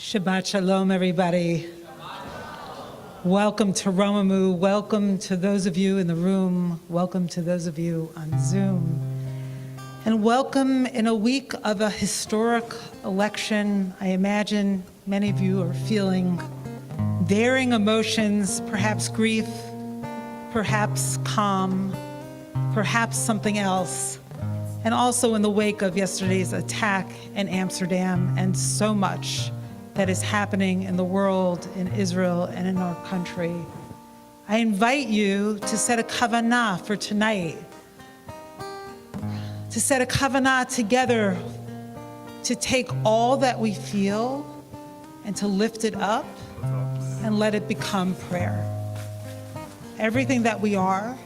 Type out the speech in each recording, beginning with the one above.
Shabbat Shalom, everybody. Welcome to Romemu. Welcome to those of you in the room. Welcome to those of you on Zoom. And welcome in a week of a historic election. I imagine many of you are feeling varying emotions, perhaps grief, perhaps calm, perhaps something else. And also in the wake of yesterday's attack in Amsterdam and so much that is happening in the world, in Israel, and in our country. I invite you to set a kavanah for tonight, to set a kavanah together, to take all that we feel and to lift it up and let it become prayer. Everything that we are,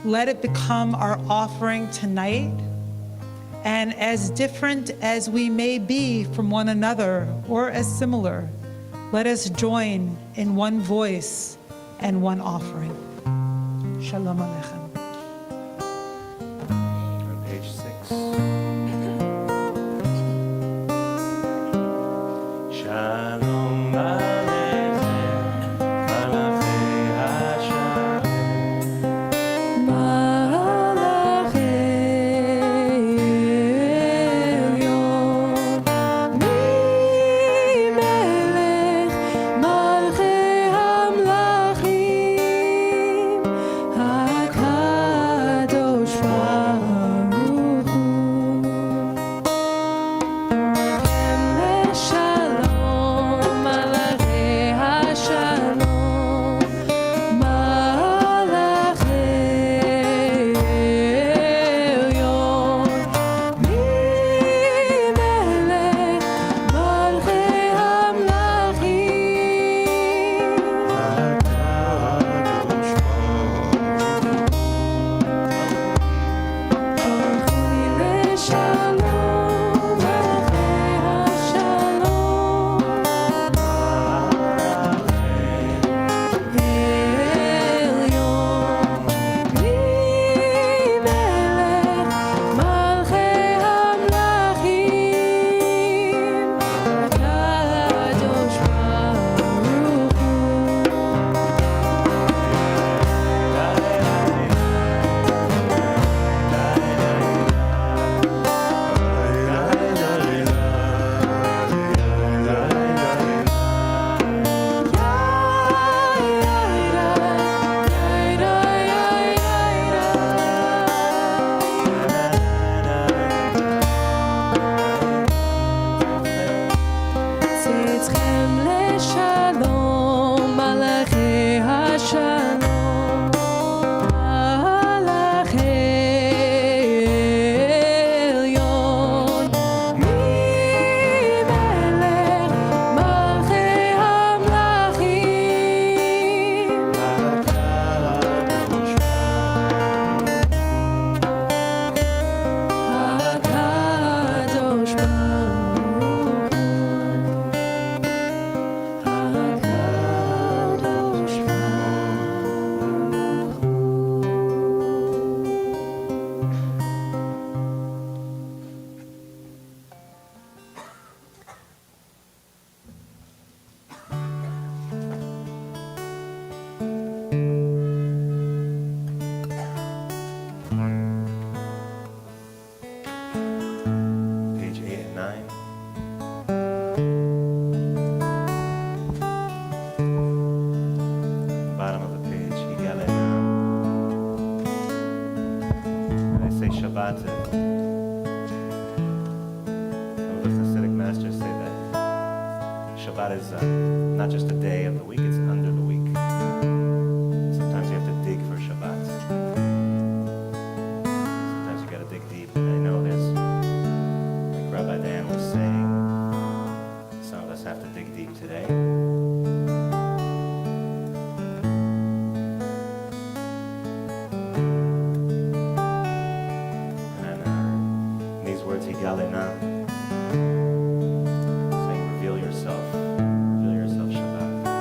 let it become our offering tonight. And as different as we may be from one another, or as similar, let us join in one voice and one offering. Shalom Aleichem. On page 6. Shalom Aleichem, Malachei Hashem. Shabbat is not just a day of the week, it's under the week. Sometimes you have to dig for Shabbat. Sometimes you got to dig deep. And I know there's, like Rabbi Dan was saying, some of us have to dig deep today. And in these words, Higalena, saying, reveal yourself, Shabbat.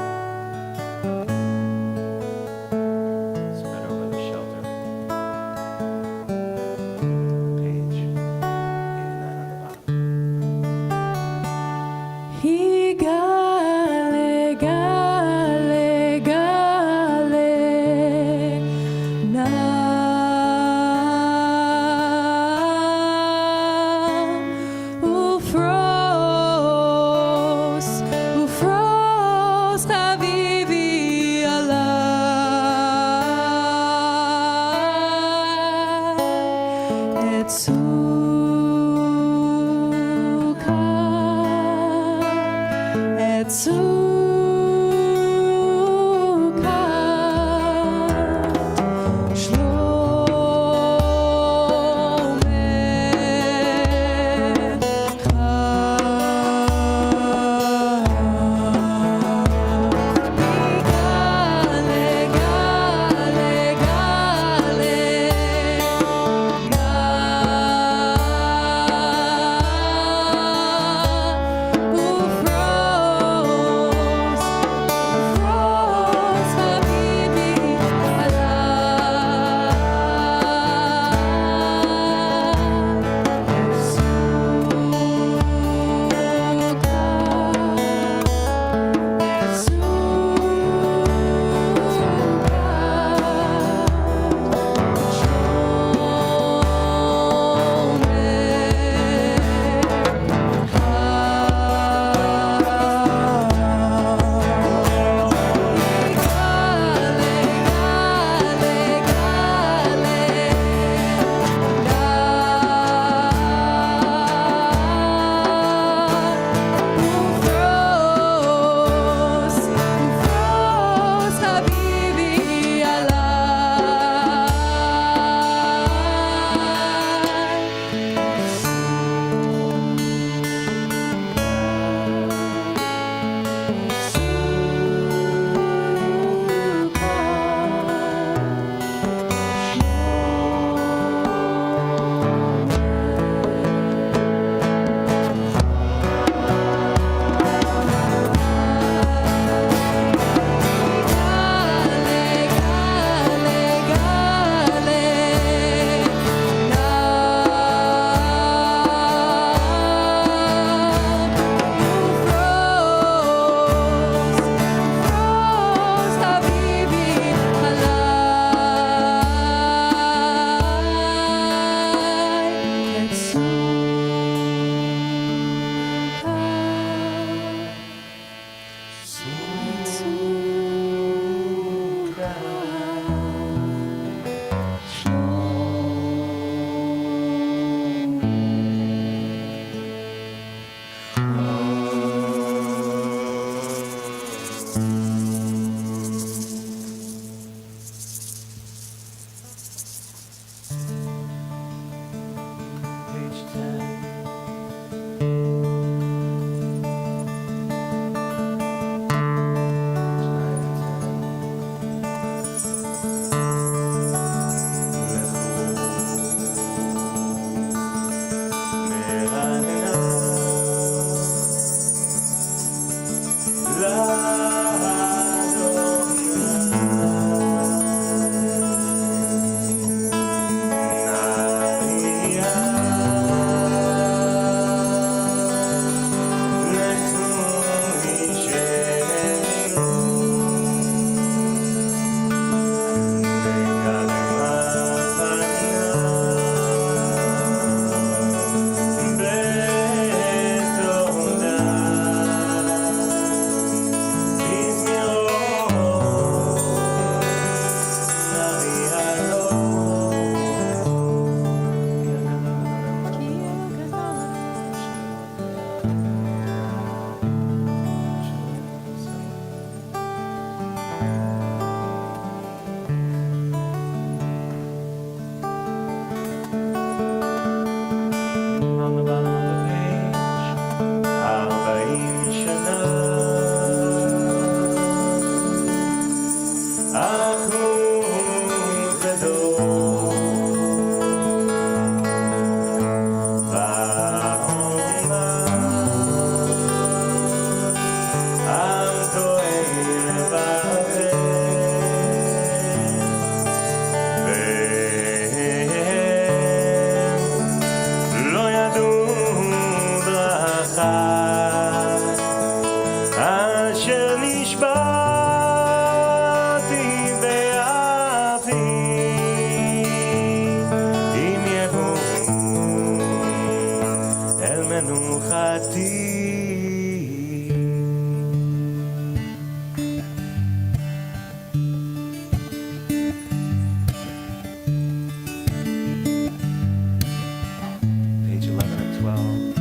Page 11 and 12.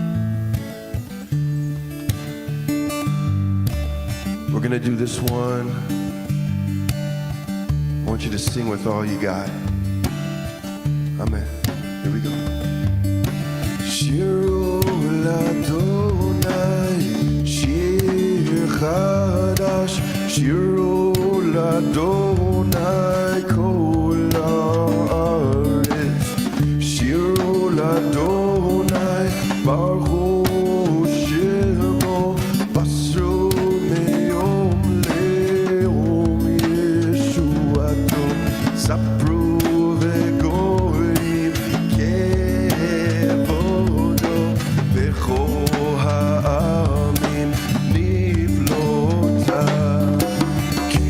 We're going to do this one. I want you to sing with all you got. Amen. Here we go. Shiru l'Adonai, shir chadash. Shiru l'Adonai, kol haaretz. Shiru l'Adonai, baruch shemo, basru meyom le'om yeshuato. Sapru ve'goyim kevodo, v'chol ha'amim niflota. Ki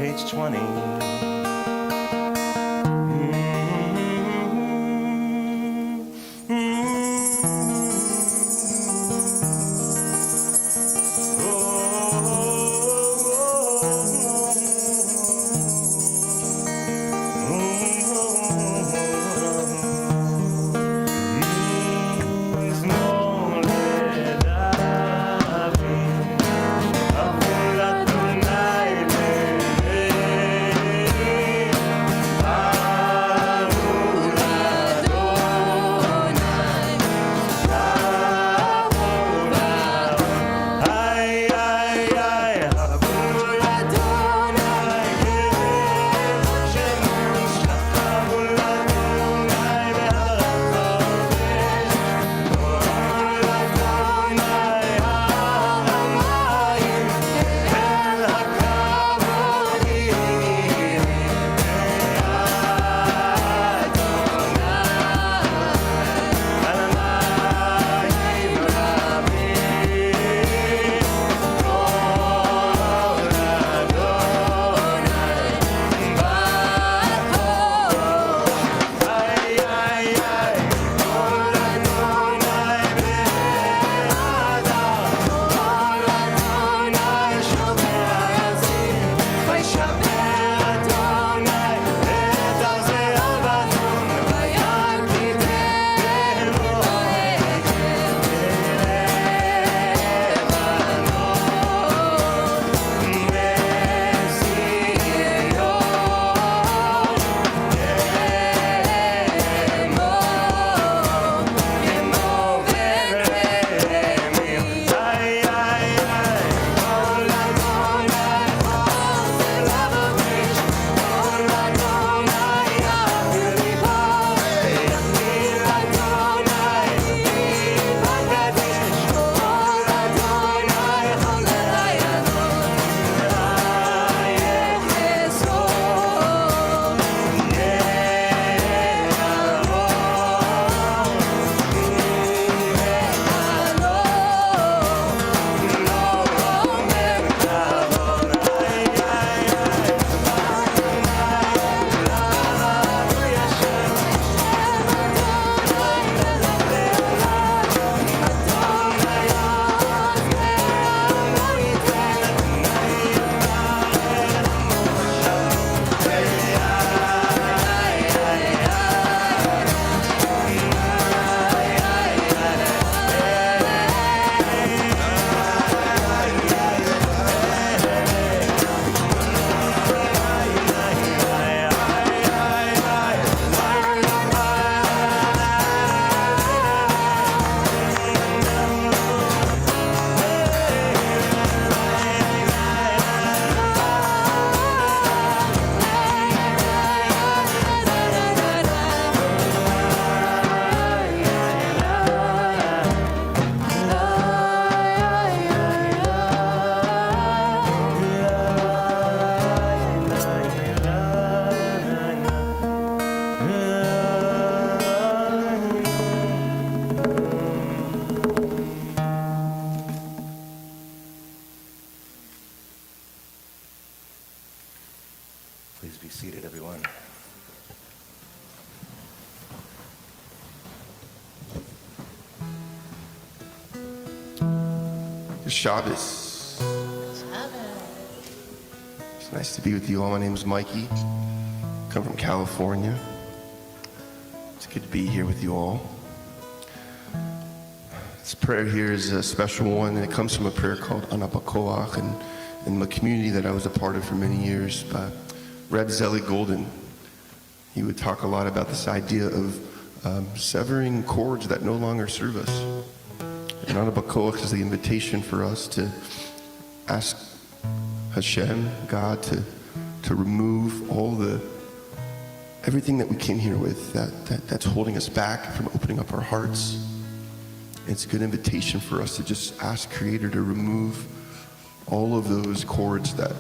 page 20. Please be seated, everyone. Shabbos. It's nice to be with you all. My name is Mikey. Come from California. It's good to be here with you all. This prayer here is a special one, and it comes from a prayer called Anabakoach, and in the community that I was a part of for many years by Reb Zeli Golden. He would talk a lot about this idea of severing cords that no longer serve us. And Anabakoach is the invitation for us to ask Hashem, God, to remove everything that we came here with that's holding us back from opening up our hearts. It's a good invitation for us to just ask Creator to remove all of those cords that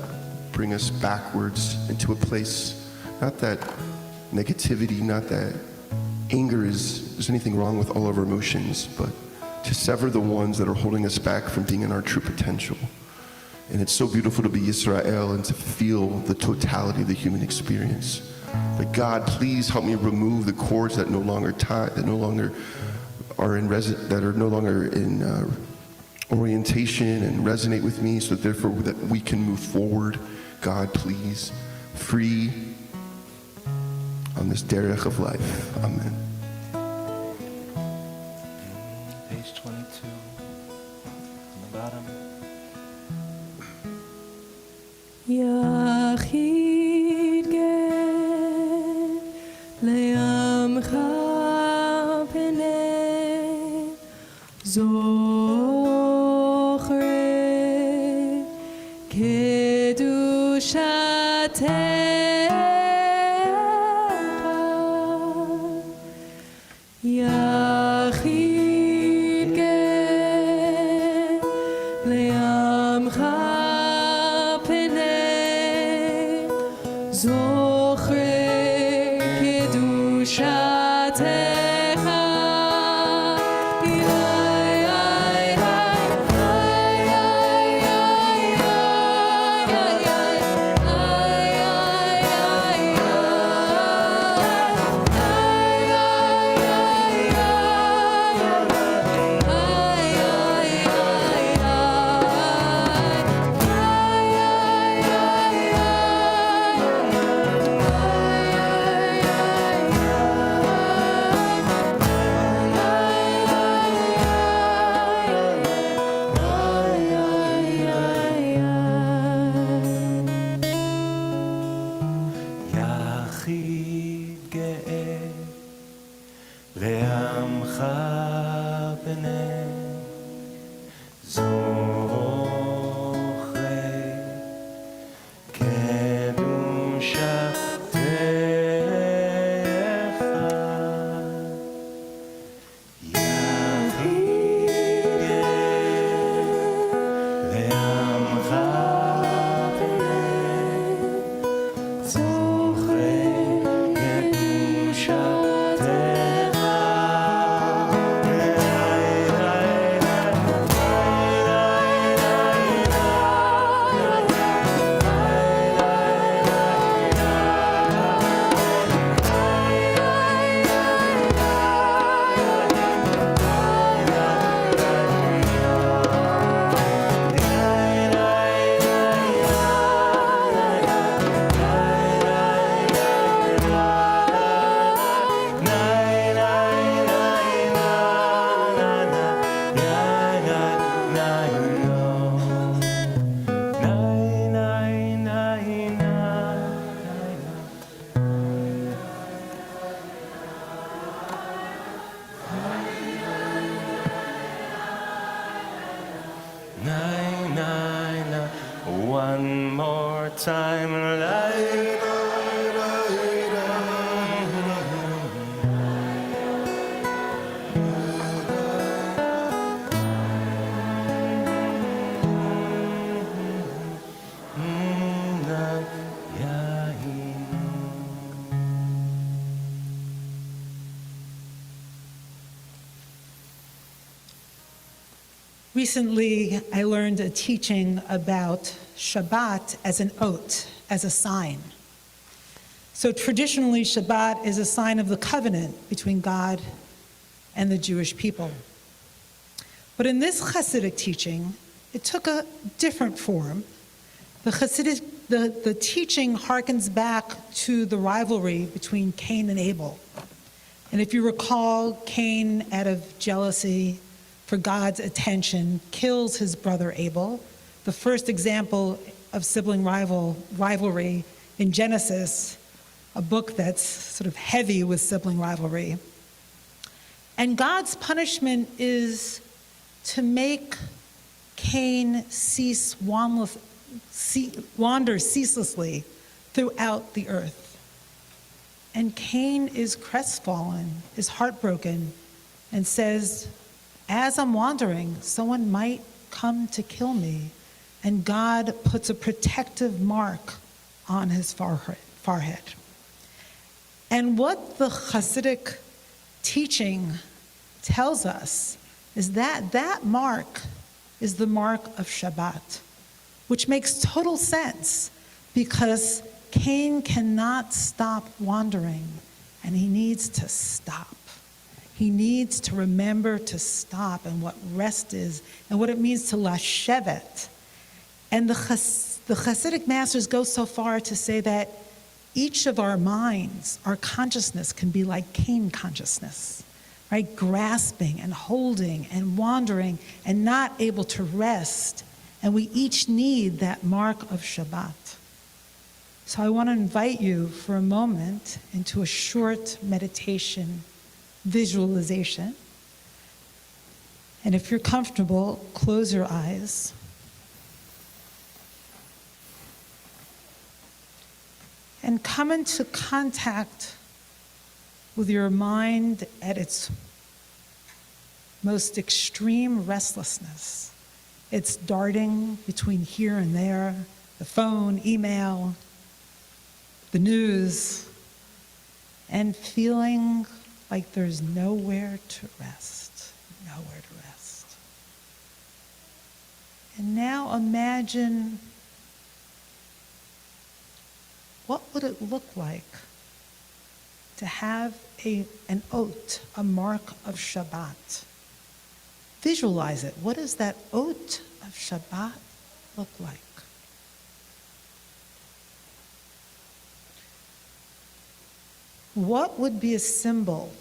bring us backwards into a place, not that negativity, not that anger there's anything wrong with all of our emotions, but to sever the ones that are holding us back from being in our true potential. And it's so beautiful to be Israel and to feel the totality of the human experience. But God, please help me remove the cords that no longer tie, that no longer are in orientation and resonate with me, so therefore that we can move forward. God, please, free on this derech of life. Amen. Page 22, on the bottom. Yachid ge le'amcha pnei zochre kedushatecha Yachid ge le'amcha זוכרי קדושתך יחיד גאה לעמך פני זוכרי קדושתך יחיד גאה לעמך One more time, Recently, I learned a teaching about Shabbat as an oath, as a sign. So traditionally, Shabbat is a sign of the covenant between God and the Jewish people. But in this Hasidic teaching, it took a different form. The teaching harkens back to the rivalry between Cain and Abel. And if you recall, Cain, out of jealousy for God's attention, kills his brother Abel, the first example of sibling rivalry in Genesis, a book that's sort of heavy with sibling rivalry. And God's punishment is to make Cain wander ceaselessly throughout the earth. And Cain is crestfallen, is heartbroken, and says, as I'm wandering, someone might come to kill me. And God puts a protective mark on his forehead. And what the Hasidic teaching tells us is that that mark is the mark of Shabbat. which makes total sense because Cain cannot stop wandering, and he needs to stop. He needs to remember to stop and what rest is and what it means to lashevet. And the Hasidic masters go so far to say that each of our minds, our consciousness, can be like Cain consciousness, right? Grasping and holding and wandering and not able to rest. And we each need that mark of Shabbat. So I want to invite you for a moment into a short meditation, visualization. And if you're comfortable, close your eyes. And come into contact with your mind at its most extreme restlessness. It's darting between here and there, the phone, email, the news, and feeling like there's nowhere to rest, nowhere to rest. And now imagine, what would it look like to have an oat, a mark of Shabbat? Visualize it. What does that oat of Shabbat look like? What would be a symbol,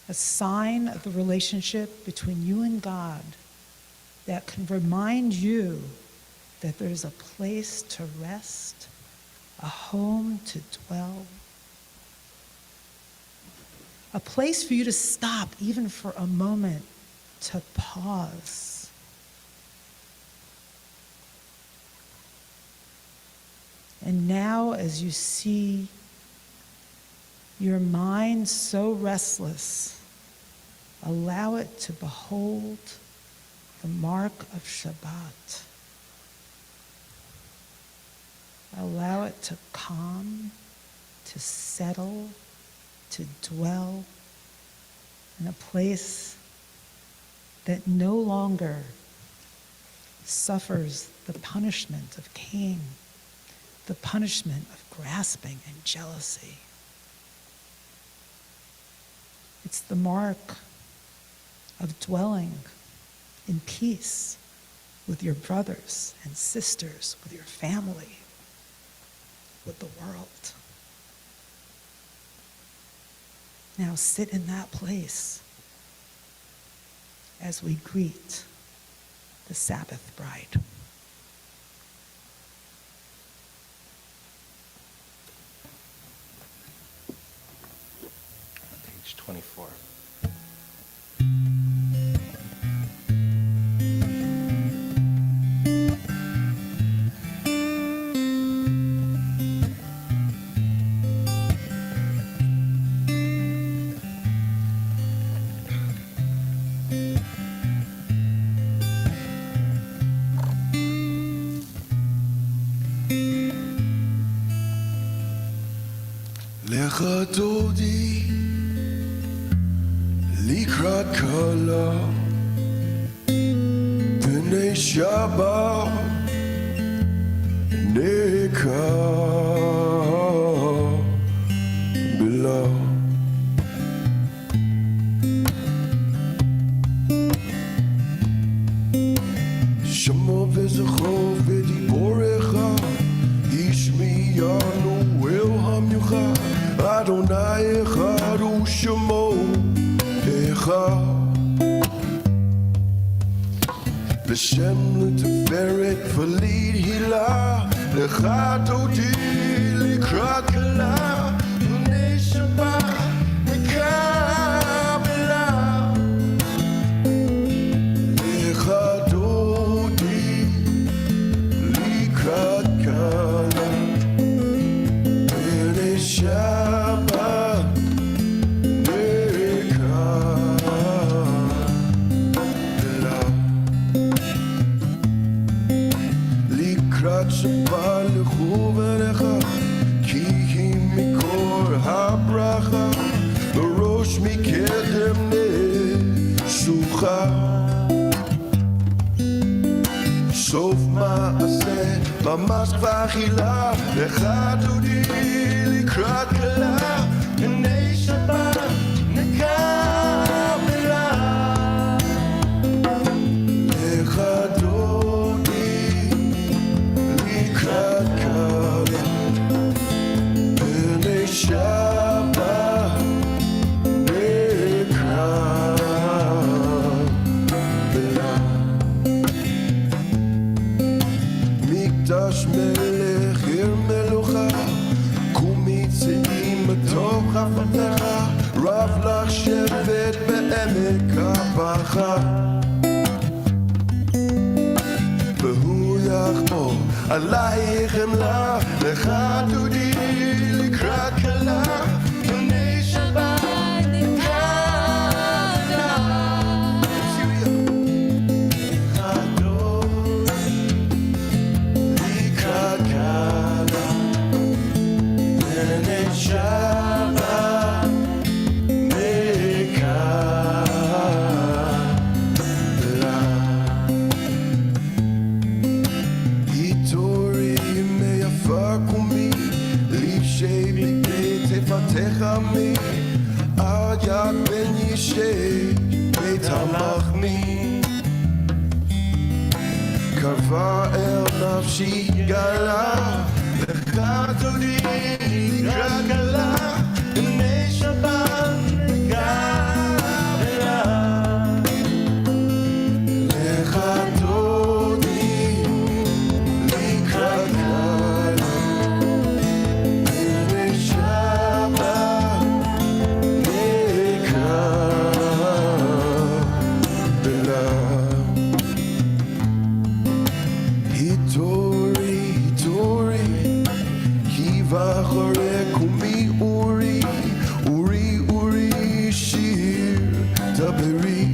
a sign of the relationship between you and God that can remind you that there's a place to rest, a home to dwell, a place for you to stop even for a moment, to pause. And now as you see your mind so restless, allow it to behold the mark of Shabbat. Allow it to calm, to settle, to dwell in a place that no longer suffers the punishment of Cain, the punishment of grasping and jealousy. It's the mark of dwelling in peace with your brothers and sisters, with your family, with the world. Now sit in that place as we greet the Sabbath bride. Page 24. Lecha dodi likrat kala B'nei Shabbat neka bila Shema v'zecho v'diborecha Yishmiyanu el hamyuchad Adonai echad u'shemo echad B'shem l'teferet v'lid hilah Lecha dodi likrat kala B'nei Shabbat nekabela Lecha dodi likrat kala B'nei Shabbat nekabela Likrat Shabbat lechu v'necha Ki hi mikor habracha B'rosh mikedem neshucha סוף מעשה, ממש כבר חילה, לך דודי לקראת כלה, עיני שבת נקבלה. לך דודי לקראת כלה, עיני שבת נקבלה. מקדש מלך עיר מלוכה, קומי צאי מתוך חפתך, רב לך שבט בעמק הבכה. והוא יחמור עלייך חמלה, לך דודי לקראת כלה, עיני שבת נקבלה. לך דודי לקראת כלה, עיני שבת נקבלה. התעוררי מיפה קומי, לבשי בגדי תפתח עמי, עד יד בן ישי בית המחמיא. קרבה אל נפשי גלה, לך דודי לקראת כלה, עיני שבת נקבלה. לך דודי לקראת כלה, עיני שבת נקבלה. התעוררי, התעוררי, כי באחורי קומי אורי, אורי, אורי, שיר דברי.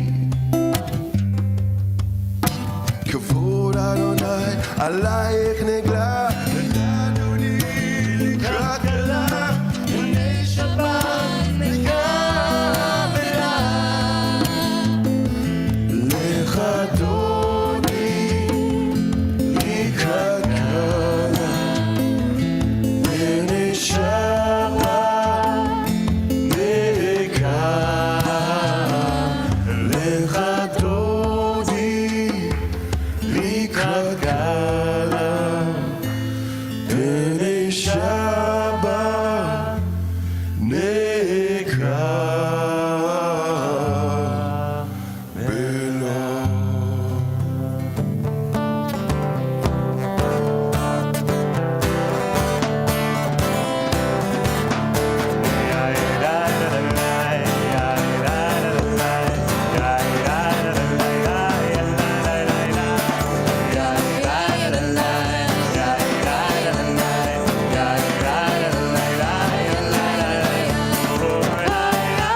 כבוד אדוני עלייך נגלה, לך דודי לקראת כלה, עיני שבת נקבלה. לך דודי לקראת כלה, עיני שבת נקבלה. לך דודי לקראת כלה, עיני שבת נקבלה. Yeah.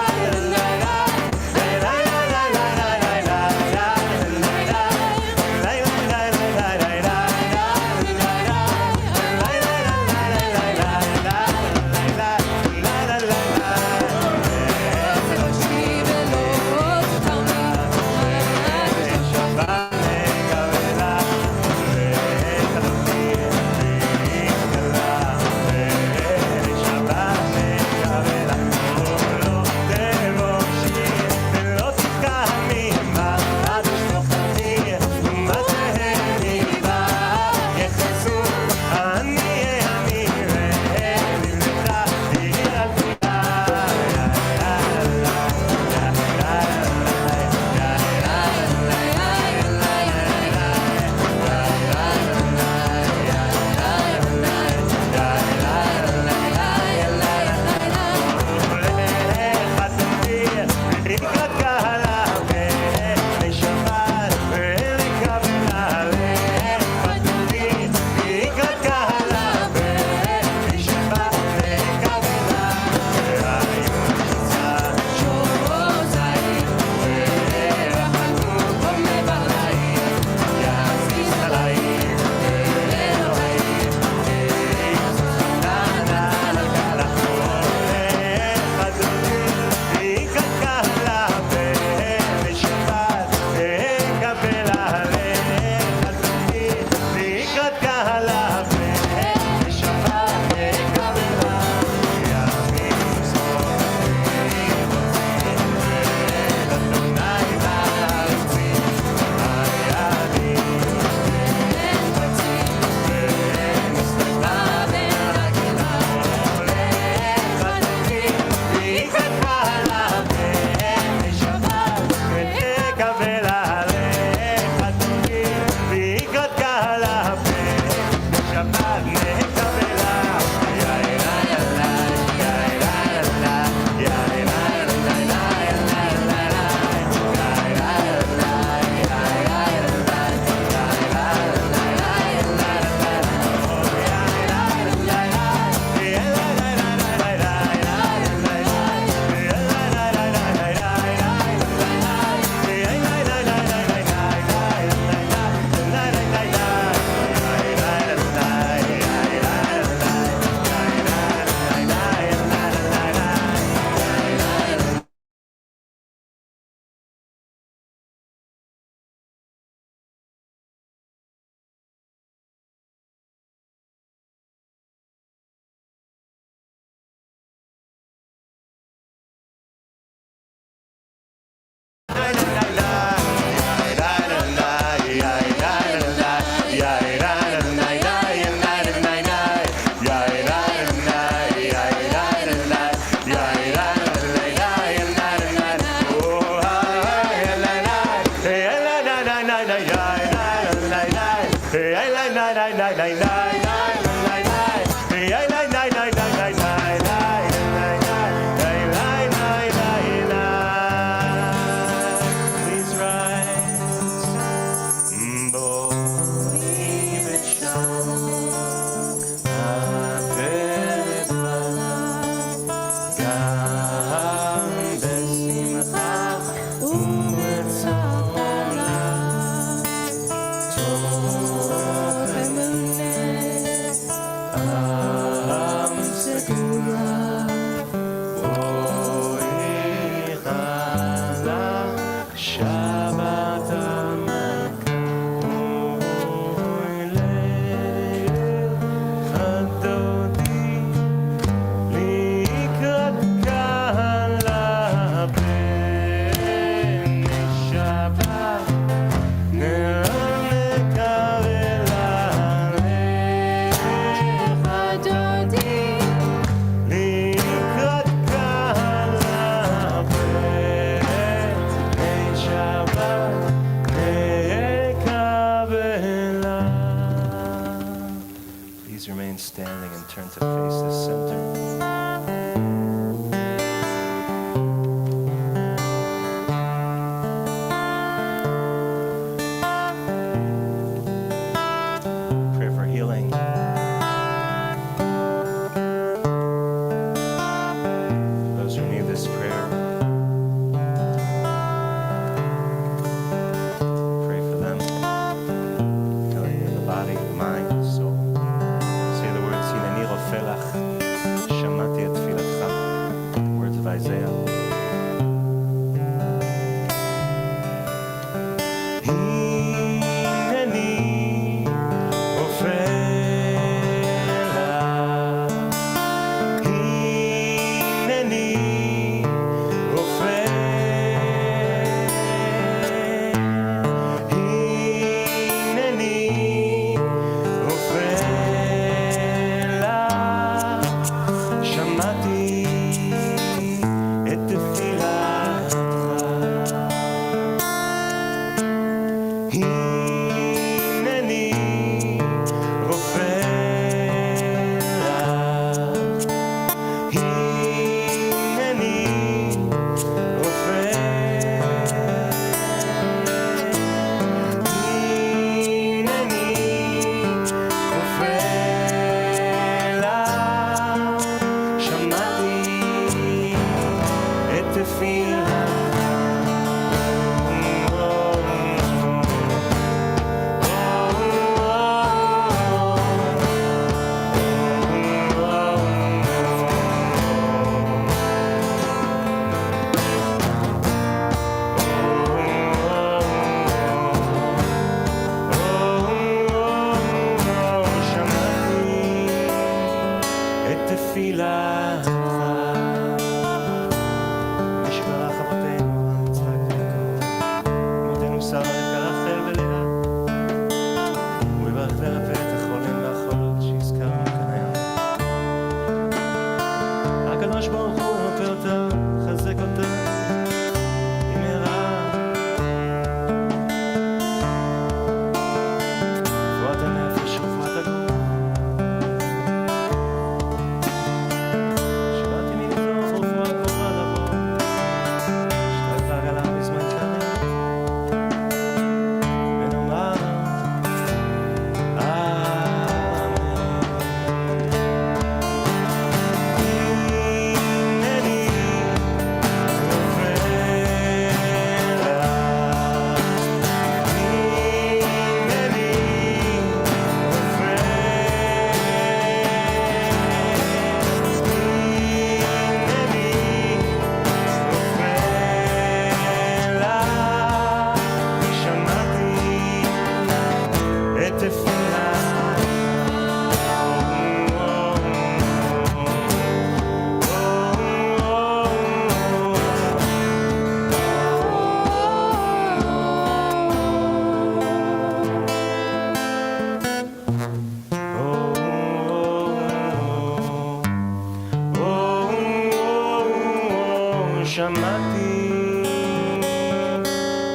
שמעתי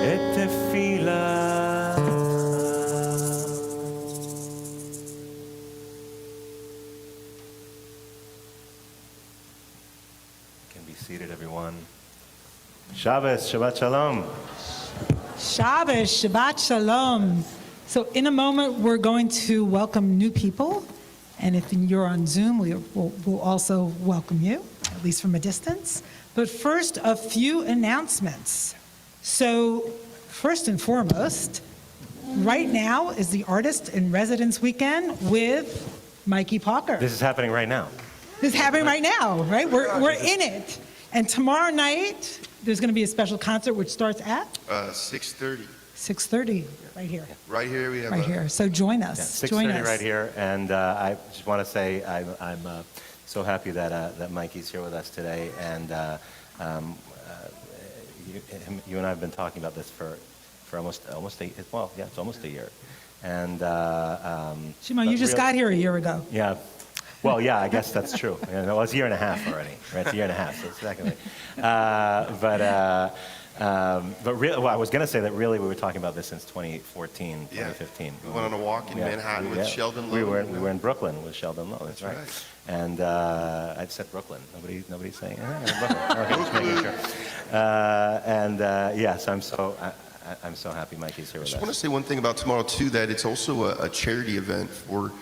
את תפילתך. You can be seated, everyone. Shabbos, Shabbat Shalom. Shabbos, Shabbat Shalom. So in a moment, we're going to welcome new people. And if you're on Zoom, we'll also welcome you, at least from a distance. But first, a few announcements. So first and foremost, right now is the Artist in Residence Weekend with Mikey Parker. This is happening right now. This is happening right now, right? We're in it. And tomorrow night, there's going to be a special concert which starts at 6:30. 6:30, right here. Right here we have Right here. So join us. Yeah, Join 6:30 us. right here, and I just want to say I'm so happy that Mikey's here with us today, and you and I have been talking about this for almost it's almost a year, and Shimon, you just got here a year ago. yeah. Well, yeah, I guess that's true. You know, it's a year and a half already, right? It's a year and a half, so it's secondly. But really, well, I was going to say that really we were talking about this since 2014, 2015. We went on a walk in Manhattan with Sheldon Lowe. We were in Brooklyn with Sheldon Lowe. That's right. And I said Brooklyn. Nobody's saying Brooklyn. Okay, just making sure. So I'm so happy Mikey's here with I just us. want to say one thing about tomorrow too, that it's also a charity event for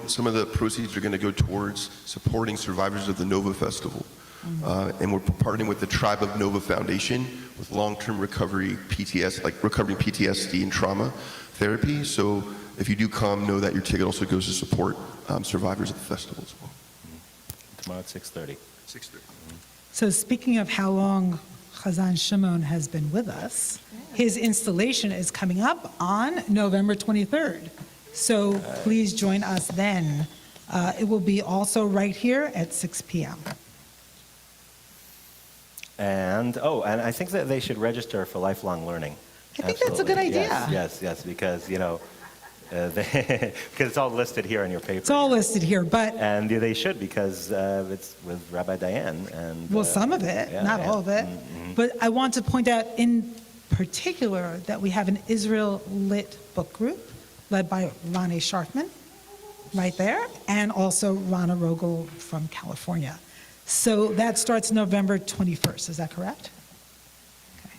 some of the proceeds are going to go towards supporting survivors of the Nova Festival. And we're partnering with the Tribe of Nova Foundation with long-term recovering PTSD and trauma therapy. So if you do come, know that your ticket also goes to support survivors of the festival as well. Tomorrow at 6:30. 6:30. So speaking of how long Chazan Shimon has been with us, his installation is coming up on November 23rd. So please join us then. It will be also right here at 6 p.m. And I think that they should register for lifelong learning. I think that's a good idea. Yes, because because it's all listed here in your paper. It's all listed here, but, And they should, because it's with Rabbi Diane. And well, some of it, not all of it. But I want to point out in particular that we have an Israel Lit book group led by Ronnie Sharfman, right there, and also Rana Rogel from California. So that starts November 21st, is that correct? Okay.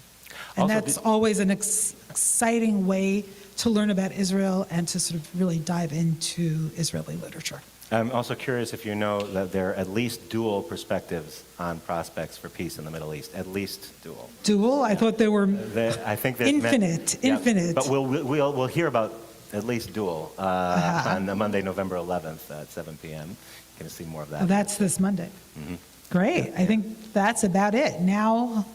And Also, that's always an exciting way to learn about Israel and to sort of really dive into Israeli literature. I'm also curious if you know that there are at least dual perspectives on prospects for peace in the Middle East. At least dual. Dual? I thought there were I think that infinite. But we'll hear about at least dual on Monday, November 11th at 7 p.m. You're going to see more of that. Oh, that's this Monday. Great. I think that's about it. Now,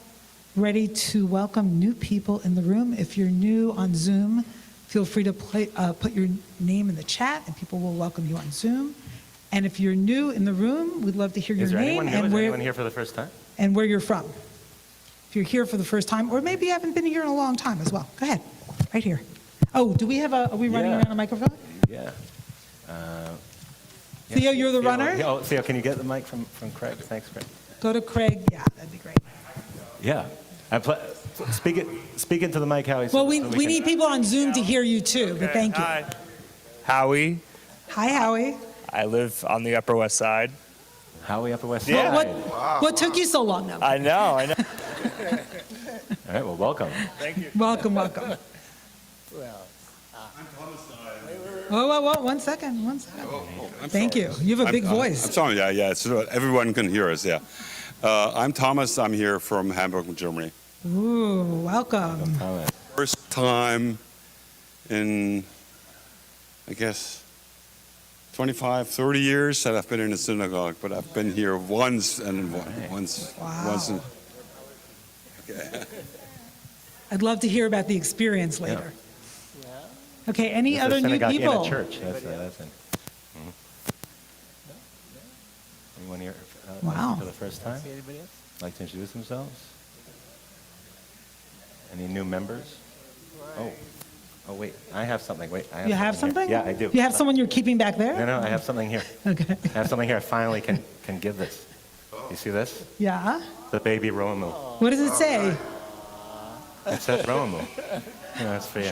ready to welcome new people in the room. If you're new on Zoom, feel free to put your name in the chat, and people will welcome you on Zoom. And if you're new in the room, we'd love to hear your Is there name anyone new? Is anyone here for the first time? and where you're from. If you're here for the first time, or maybe you haven't been here in a long time as well. Go ahead, right here. Oh, do we have are we running around a microphone? Yeah. Theo, you're the runner? Theo, can you get the mic from Craig? Thanks, Craig. Go to Craig. Yeah, that'd be great. Yeah. Speak into the mic, Howie. Well, we need people on Zoom to hear you too, but thank you. Hi. Howie. Hi, Howie. I live on the Upper West Side. Howie, Upper West Yeah. Side. What took you so long now? I know. All right, well, welcome. Thank you. Welcome. Whoa, 1 second. Thank you. You have a big voice. I'm sorry, yeah, so everyone can hear us, yeah. I'm Thomas, I'm here from Hamburg, Germany. Ooh, welcome. First time in, I guess, 25, 30 years that I've been in a synagogue, but I've been here once. Wow. I'd love to hear about the experience later. Okay, any It's a other new synagogue people? in a church. That's it. Anyone here Wow. for the first time? Like to introduce themselves? Any new members? Oh, wait. I have something. Wait, I have You have something something? here. Yeah, I do. You have someone you're keeping back there? No, I have something here. Okay. I have something here. I finally can give this. You see this? Yeah. The baby Romemu. What does it say? It says Romemu. Yeah, that's for you.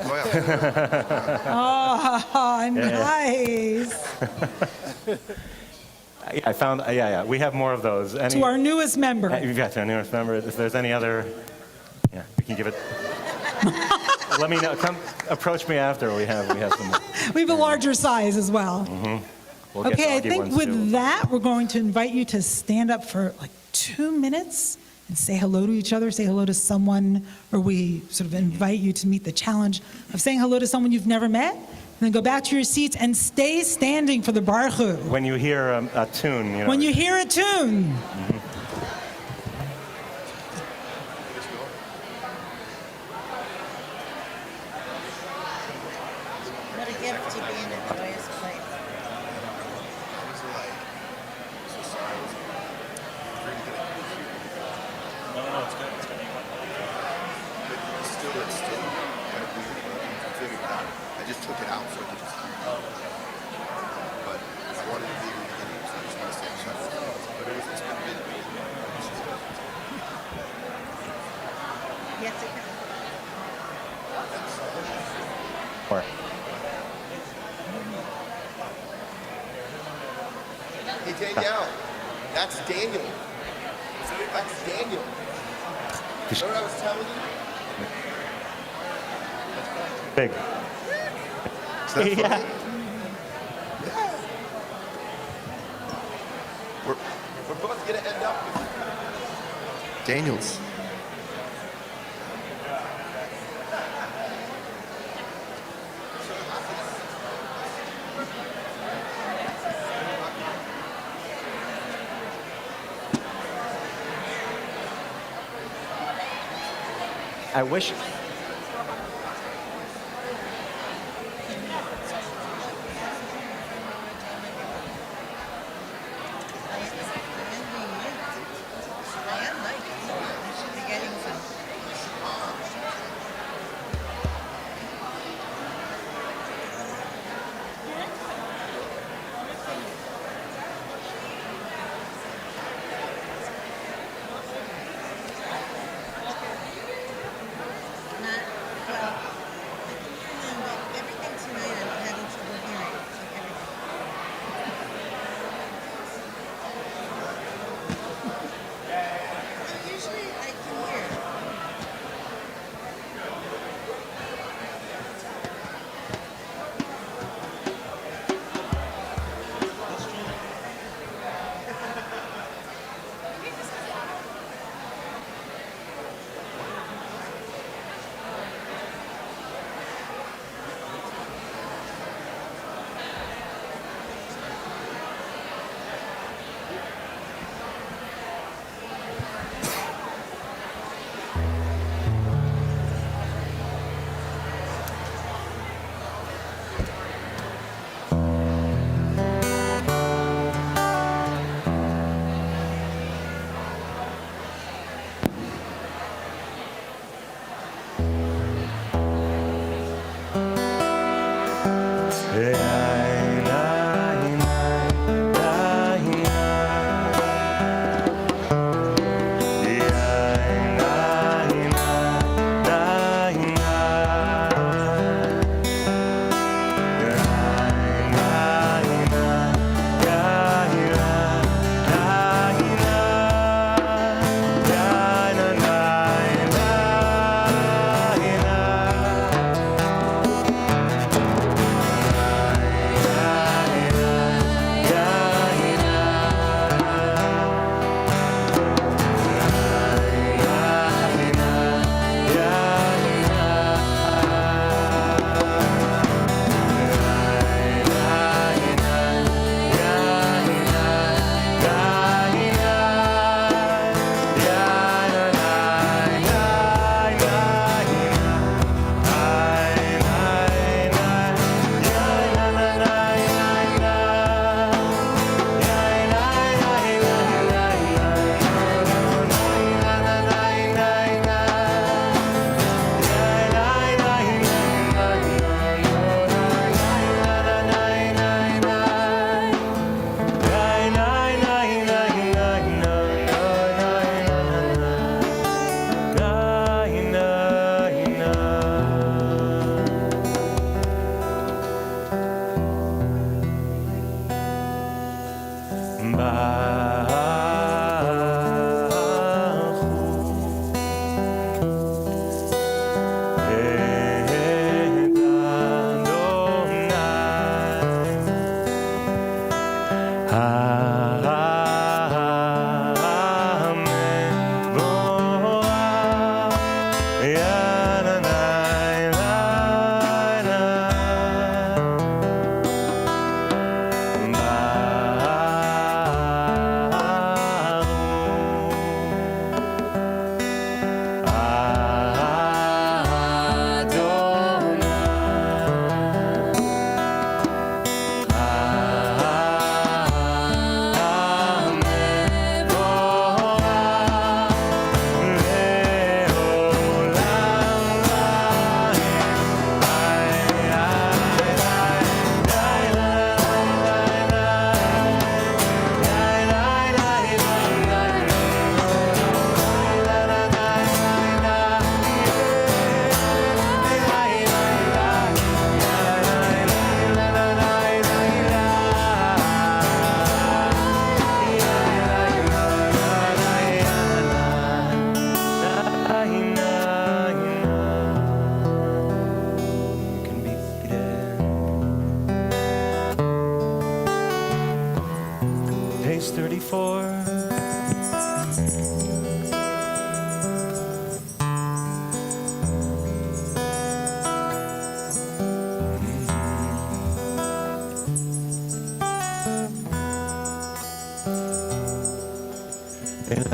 Oh, nice. I found, yeah. We have more of those. To our newest member. You've got to our newest member. If there's any other, yeah, we can give it. Let me know. Come approach me after. We have some more. We have a larger size as well. We'll get Okay, I doggy think ones, with too. that, we're going to invite you to stand up for like 2 minutes and say hello to each other, say hello to someone, or we sort of invite you to meet the challenge of saying hello to someone you've never met, and then go back to your seats and stay standing for the Baruch Hu. When you hear a tune, you know. When you hear a tune. What a gift to be in a joyous place. I just took it out so I could just but I wanted to be in the beginning, so I just want to say but it was it's been good. Yes, it can. Where? Hey Danielle, that's Daniel. That's Daniel. You know what I was telling you? Big. Is that funny? Yeah. Yeah. We're both gonna end up with Daniels. I wish. I am like, I should be getting some.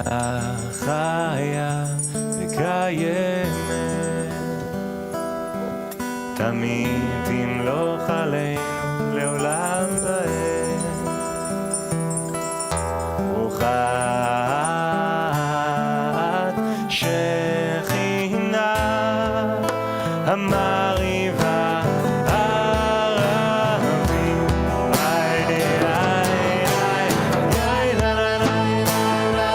החיה וקיימת, תמיד תמלוך עלינו לעולם ועד. רוחת שכינה המרהיבה ערבים, איי איי איי איי לה לה לה לה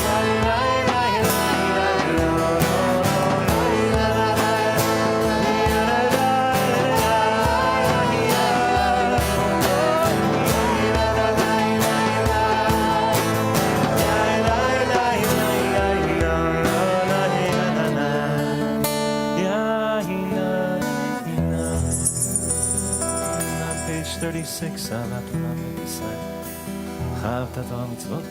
איי איי איי איי לא לא לא לה לה לה page 36 על התורה בישראל, חייבת תורה מצוות.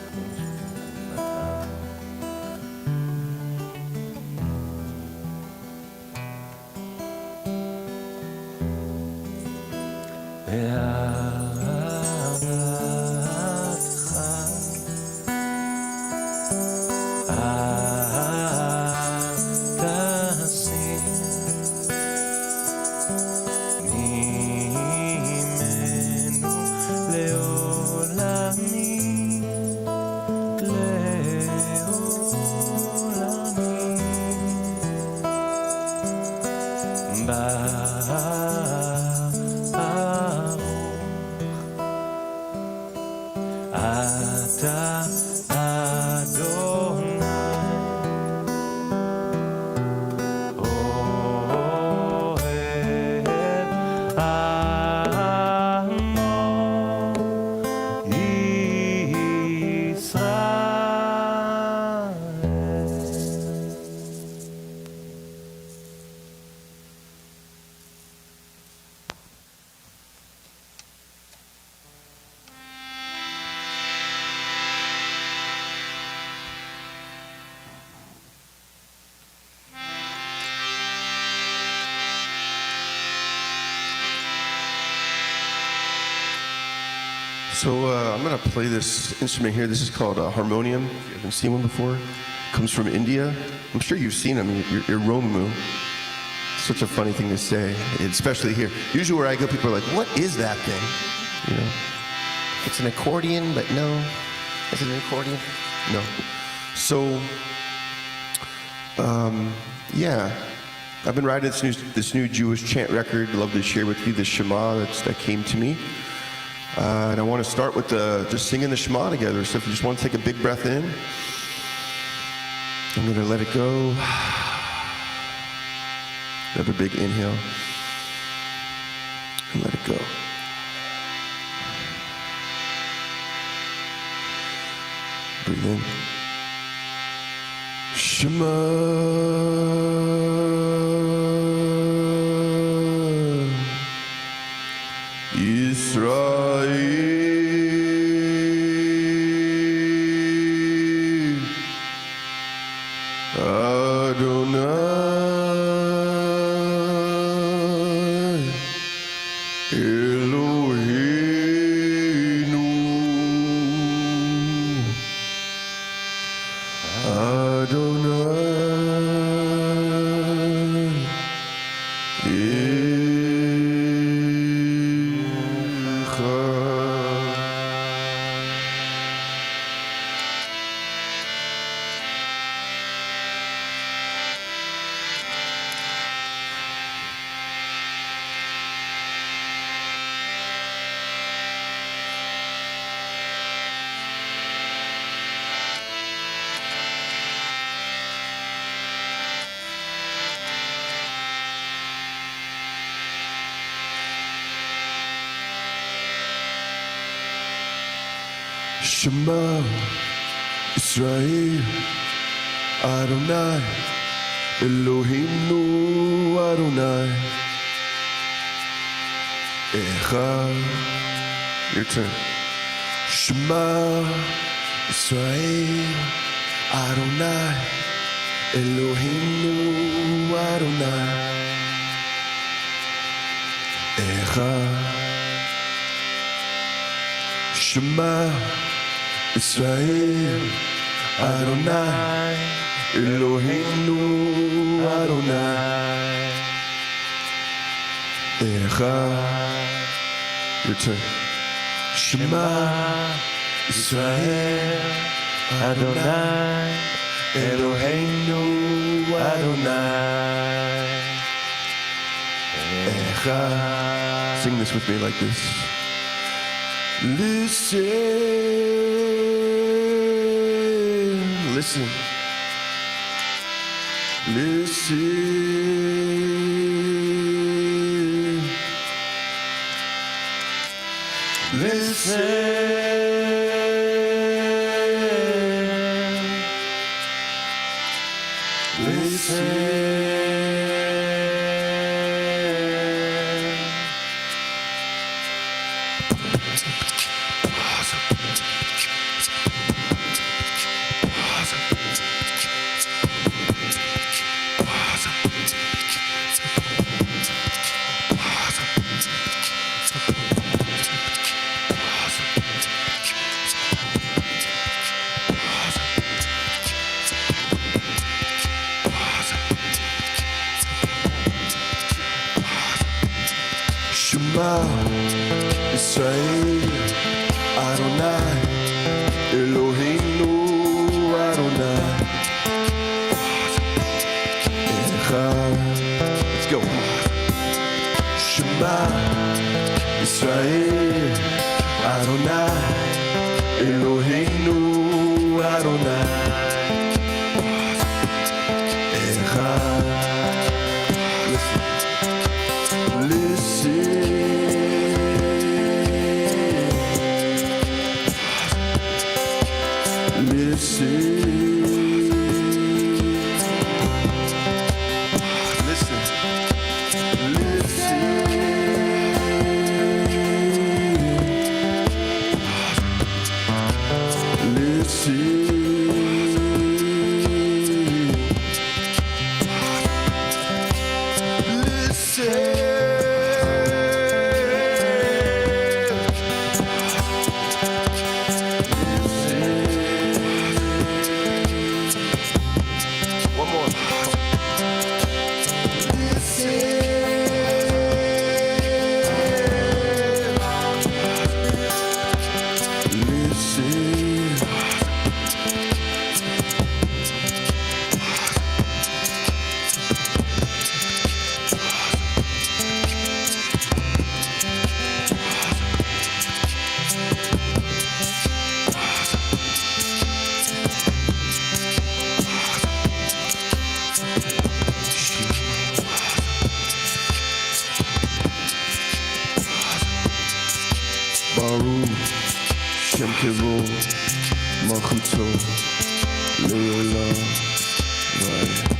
אתה אדוני אוהב עמו ישראל. So I'm going to play this instrument here. This is called a harmonium. If you haven't seen one before, it comes from India. I'm sure you've seen them. You're Romemu. Such a funny thing to say, especially here. Usually where I go, people are like, "What is that thing?" You know, it's an accordion, but no. Is it an accordion? No. So, yeah, I've been writing this new Jewish chant record. Love to share with you the Shema that came to me. And I want to start with just singing the Shema together. So if you just want to take a big breath in, I'm going to let it go. Another big inhale. And let it go. Breathe in. Shema. Shema Israel Adonai Eloheinu Adonai Echad. Your turn. Shema Israel Adonai Eloheinu Adonai Echad. Shema Israel, Adonai, Eloheinu, Adonai, Echad. Your turn. Shema, Israel, Adonai, Eloheinu, Adonai, Echad. Sing this with me like this. Listen. Shema, Israel, Adonai, Eloheinu, Adonai, Echad. Let's go. Shema, Israel, Adonai, Eloheinu, Adonai, Echad. Baruch Shem Kivul Malchuto Leolam Vayeh.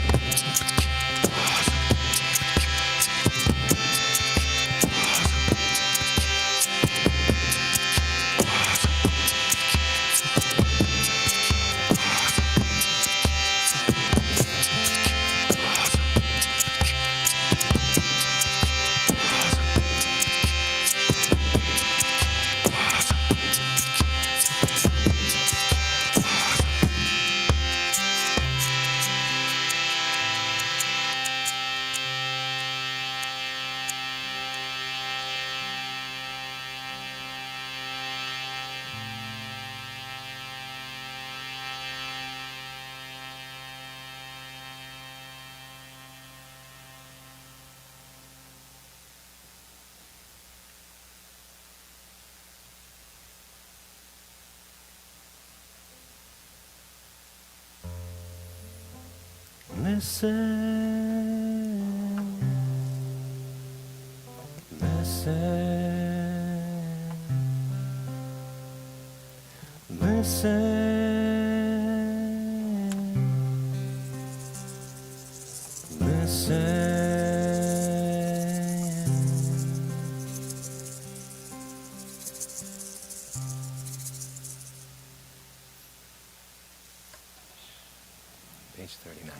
Page 39.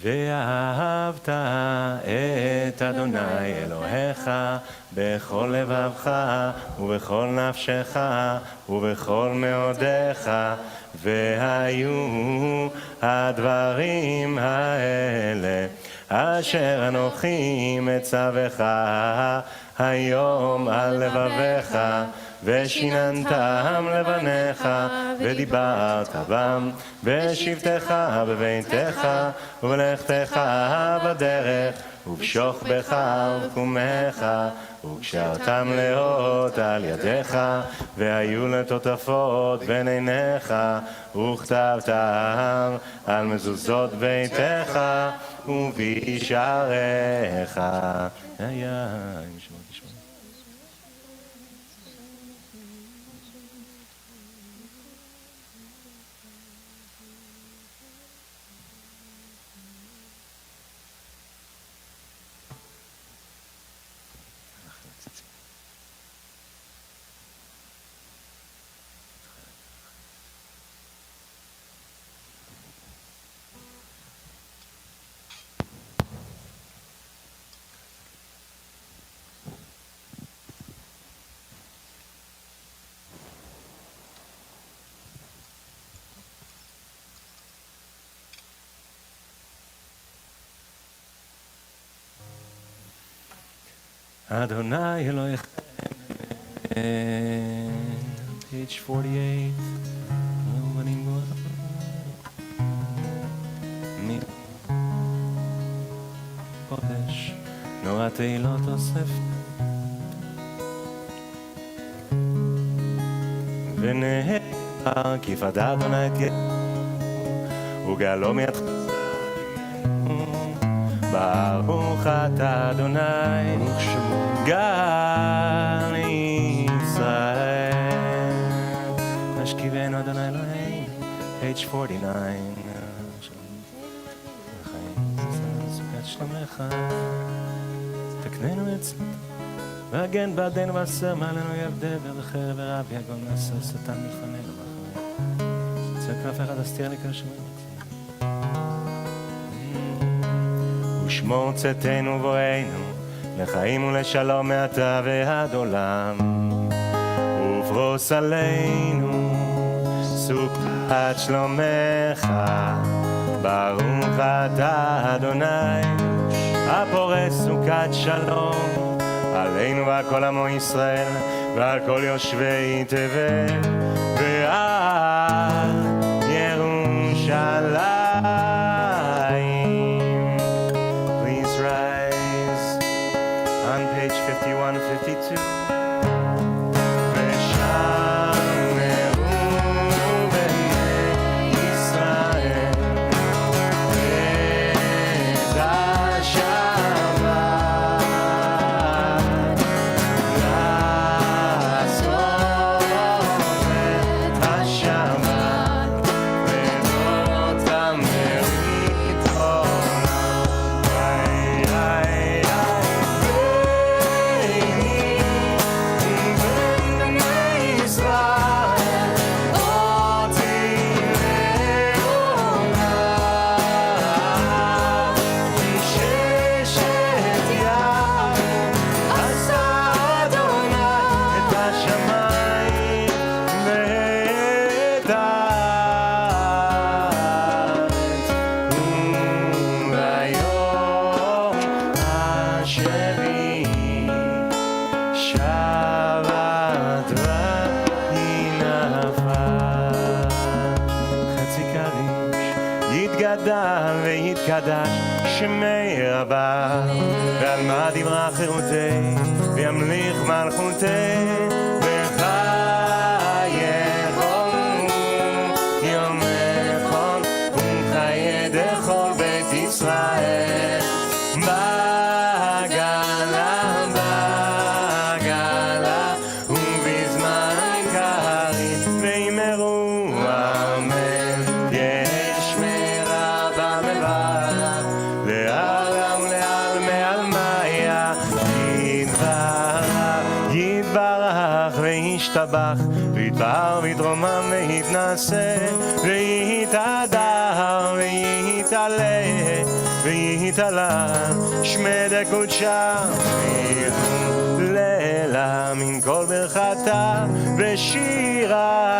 ואהבת את אדוני אלוהיך בכל לבבך ובכל נפשך ובכל מאודיך, והיו הדברים האלה אשר אנוכי מצווך היום על לבביך, ושיננתם לבניך, ודיברת בם, בשבתך בביתך, ובלכתך בדרך, ובשוכבך ובקומך, וקשרתם לאות על ידיך, והיו לטוטפות בין עיניך, וכתבתם על מזוזות ביתך ובשעריך. Adonai Elohechem, page 48. קודש, נורא תהילות אוסף. ונהר כי פדה אדוני את ידו, וגאלו מיד חסר. ברוך אתה אדוני, גל ישראל. השכיבנו אדוני אלוהינו, page 49. סוכת שלומך, תקננו עצמנו, והגן בעדנו ועשר מעלינו יבדבר, וחרב ורב יגון ועשה שטן מלפנינו ואחרינו. צא כנפיך תסתיר לי כל שמיים. ושמור צאתנו בואנו, לחיים ולשלום מעתה ועד עולם. ופרוס עלינו סוכת שלומך, ברוך אתה אדוני, הפורס סוכת שלום, עלינו ועל כל עמו ישראל, ועל כל יושבי תבל, ועל ירושלים. Please rise on page 51 and 52. קדש שמי רבה, ועל מה דיברה חירותי, וימליך מלכותי, וחייכון יום נכון, וחיי דכל בית ישראל, בגלה, בגלה, ובזמן קריב, וימרו אמן, יש מרע במבלה, לעולם לעל מעל מאיה, יתברך וישתבח, ויתפאר ויתרומם ויתנשא, ויתהדר ויתעלה, ויתעלה שמי דקודשה לילה מן כל ברכתה ושירתה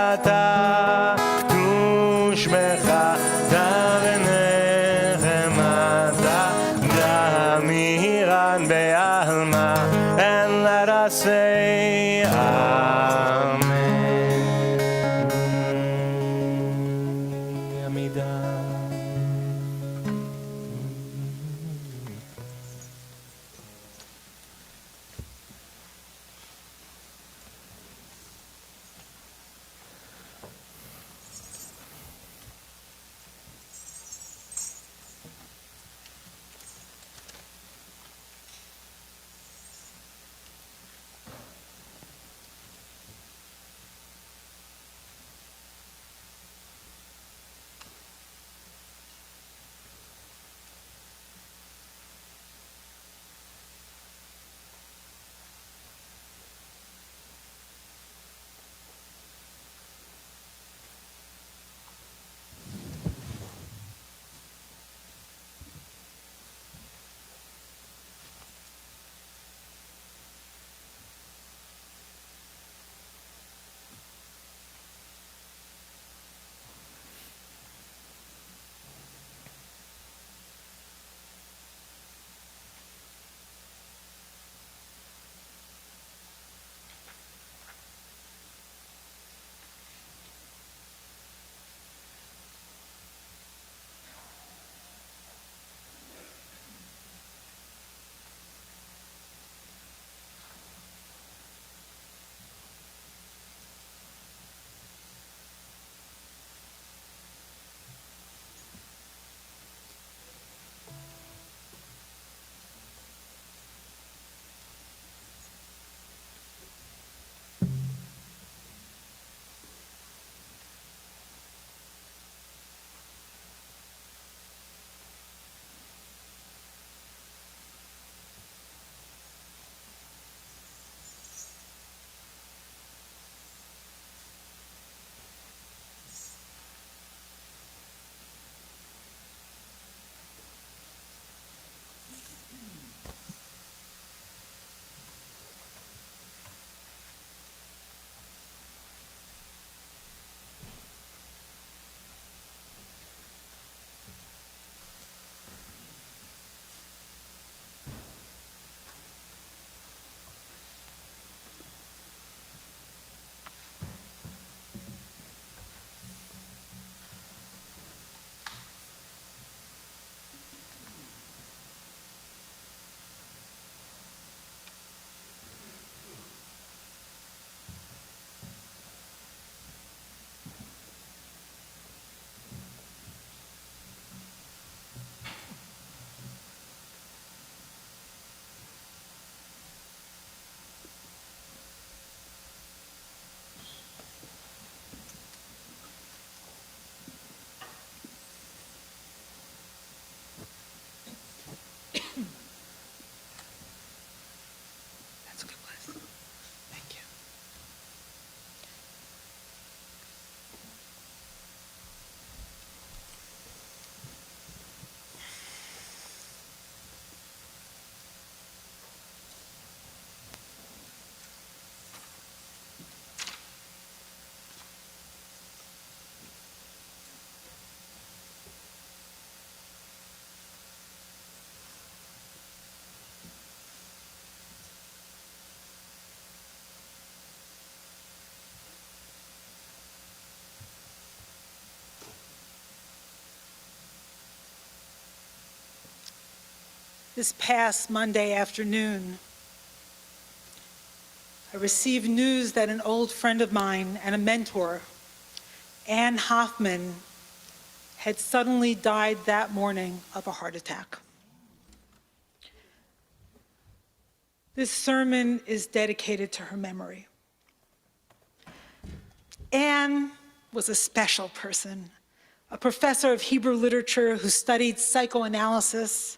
קדוש בחתה ונחמתה דמירן בעלמה and let us say Amen. עמידה. That's a good place. Thank you. This past Monday afternoon, I received news that an old friend of mine and a mentor, Ann Hoffman, had suddenly died that morning of a heart attack. This sermon is dedicated to her memory. Ann was a special person, a professor of Hebrew literature who studied psychoanalysis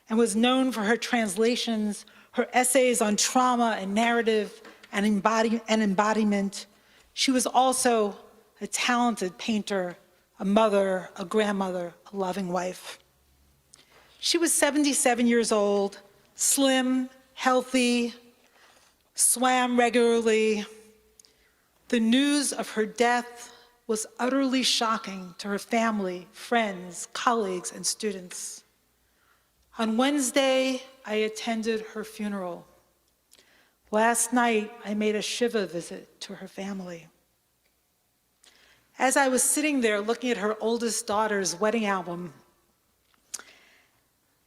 and was known for her translations, her essays on trauma and narrative and embodiment. She was also a talented painter, a mother, a grandmother, a loving wife. She was 77 years old, slim, healthy, swam regularly. The news of her death was utterly shocking to her family, friends, colleagues, and students. On Wednesday, I attended her funeral. Last night, I made a Shiva visit to her family. As I was sitting there looking at her oldest daughter's wedding album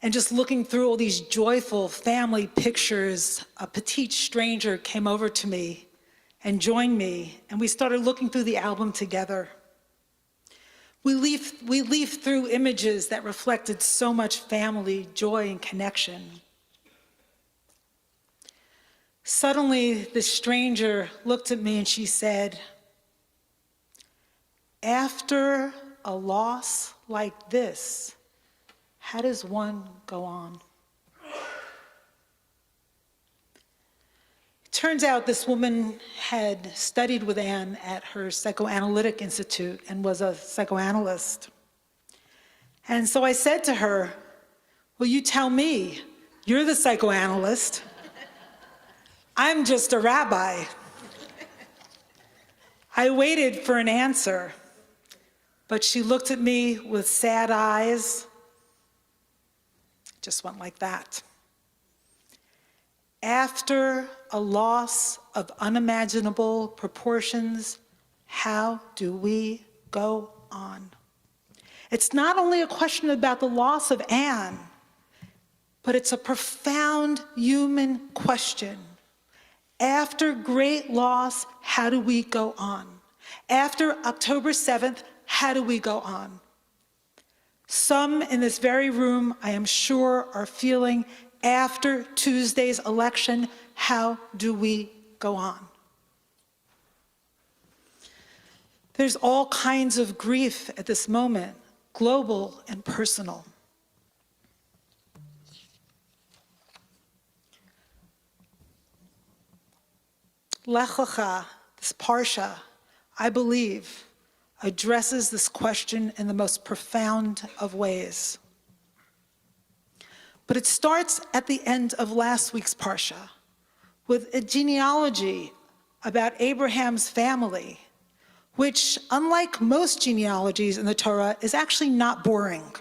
and just looking through all these joyful family pictures, a petite stranger came over to me and joined me, and we started looking through the album together. We leafed through images that reflected so much family, joy, and connection. Suddenly, this stranger looked at me and she said, "After a loss like this, how does one go on?" It turns out this woman had studied with Anne at her psychoanalytic institute and was a psychoanalyst. And so I said to her, "Well, you tell me, you're the psychoanalyst. I'm just a rabbi." I waited for an answer, but she looked at me with sad eyes. Just went like that. After a loss of unimaginable proportions, how do we go on? It's not only a question about the loss of Anne, but it's a profound human question. After great loss, how do we go on? After October 7th, how do we go on? Some in this very room, I am sure, are feeling, after Tuesday's election, how do we go on? There's all kinds of grief at this moment, global and personal. Lech Lecha, this parsha, I believe, addresses this question in the most profound of ways. But it starts at the end of last week's parsha with a genealogy about Abraham's family, which, unlike most genealogies in the Torah, is actually not boring.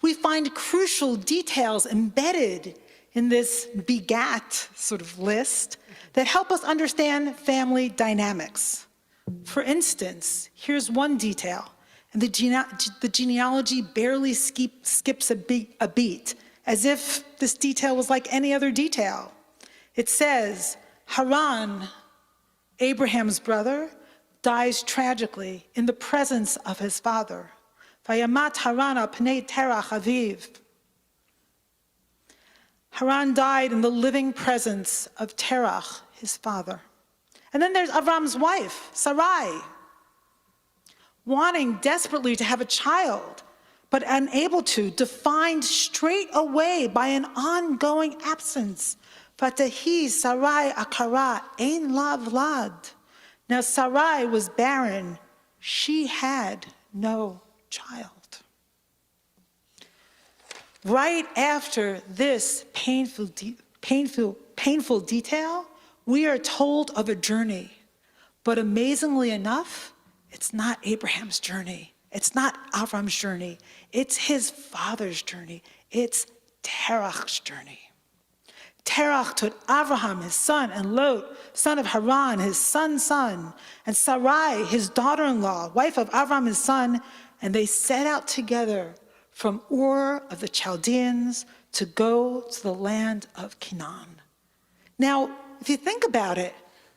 We find crucial details embedded in this begat sort of list that help us understand family dynamics. For instance, here's one detail, and the genealogy barely skips a beat, as if this detail was like any other detail. It says, Haran, Abraham's brother, dies tragically in the presence of his father. Vayamat Haran al pnei terach aviv. Haran died in the living presence of Terach, his father. And then there's Avram's wife, Sarai, wanting desperately to have a child, but unable to, defined straight away by an ongoing absence. Vatahi Sarai akara ein la vlad. Now Sarai was barren. She had no child. Right after this painful detail, we are told of a journey. But amazingly enough, it's not Abraham's journey. It's not Avram's journey. It's his father's journey. It's Terach's journey. Terach took Abraham, his son, and Lot, son of Haran, his son's son, and Sarai, his daughter-in-law, wife of Abraham, his son, and they set out together from Ur of the Chaldeans to go to the land of Canaan. Now, if you think about it,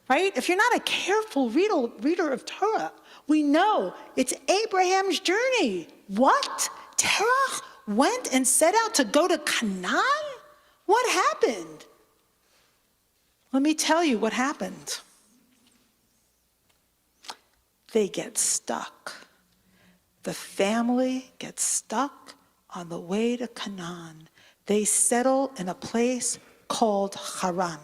right, if you're not a careful reader of Torah, we know it's Abraham's journey. What? Terach went and set out to go to Canaan? What happened? Let me tell you what happened. They get stuck. The family gets stuck on the way to Canaan. They settle in a place called Haran.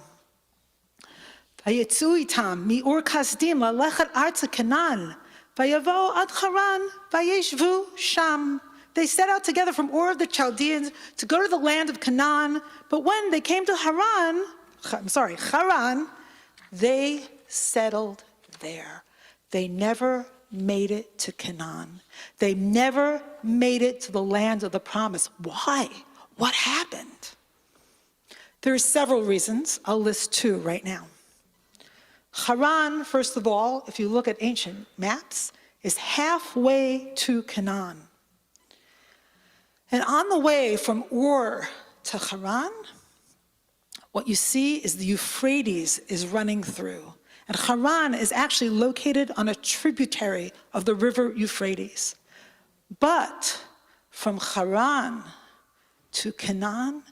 Vayetzu itam mi'ur kasdim lalechet arza Canaan. Vayavo ad Haran, vayeshvu sham. They set out together from Ur of the Chaldeans to go to the land of Canaan, but when they came to Haran, they settled there. They never made it to Canaan. They never made it to the land of the promise. Why? What happened? There are several reasons. I'll list two right now. Haran, first of all, if you look at ancient maps, is halfway to Canaan. And on the way from Ur to Haran, what you see is the Euphrates is running through. And Haran is actually located on a tributary of the river Euphrates. But from Haran to Canaan,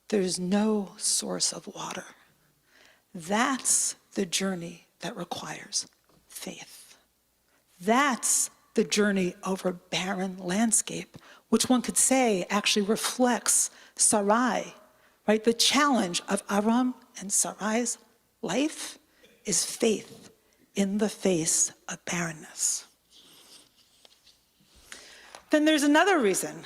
there's no source of water. That's the journey that requires faith. That's the journey over barren landscape, which one could say actually reflects Sarai, right? The challenge of Aram and Sarai's life is faith in the face of barrenness. Then there's another reason.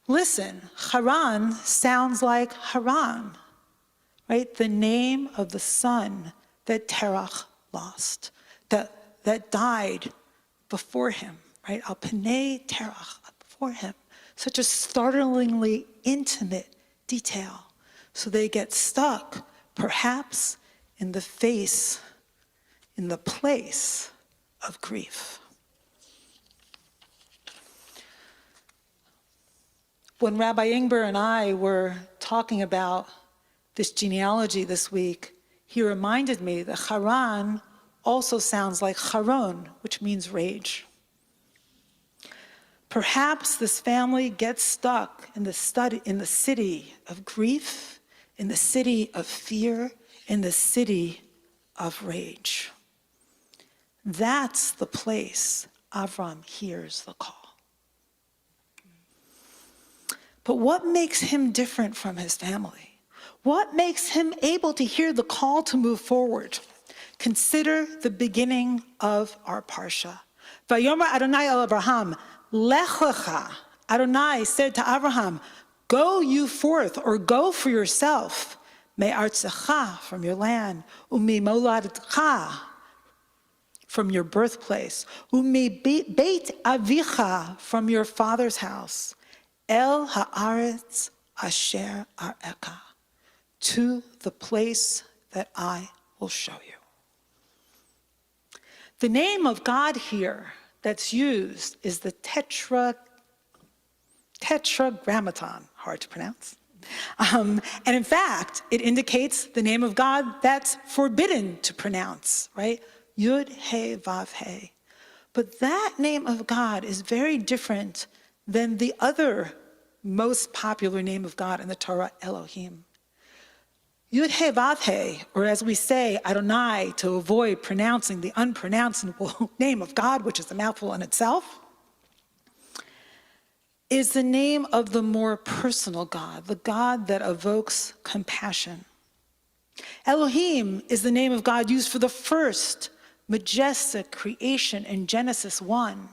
Listen, Haran sounds like Haran, right? The name of the son that Terach lost, that died before him, right? Al Panei Terach, before him. Such a startlingly intimate detail. So they get stuck, perhaps, in the place of grief. When Rabbi Ingber and I were talking about this genealogy this week, he reminded me that Haran also sounds like Charon, which means rage. Perhaps this family gets stuck in the city of grief, in the city of fear, in the city of rage. That's the place Avram hears the call. But what makes him different from his family? What makes him able to hear the call to move forward? Consider the beginning of our parsha. Vayomer Adonai el Abraham, Lech lecha. Adonai said to Abraham, go you forth, or go for yourself, me'artzecha, from your land, u'mimoladcha, from your birthplace, u'mibeit avicha, from your father's house, el haaretz asher areka, to the place that I will show you. The name of God here that's used is the tetragrammaton, hard to pronounce. And in fact, it indicates the name of God that's forbidden to pronounce, right? Yud, He, Vav, He. But that name of God is very different than the other most popular name of God in the Torah, Elohim. Yud He Vav He, or as we say, Adonai, to avoid pronouncing the unpronounceable name of God, which is a mouthful in itself, is the name of the more personal God, the God that evokes compassion. Elohim is the name of God used for the first majestic creation in Genesis 1,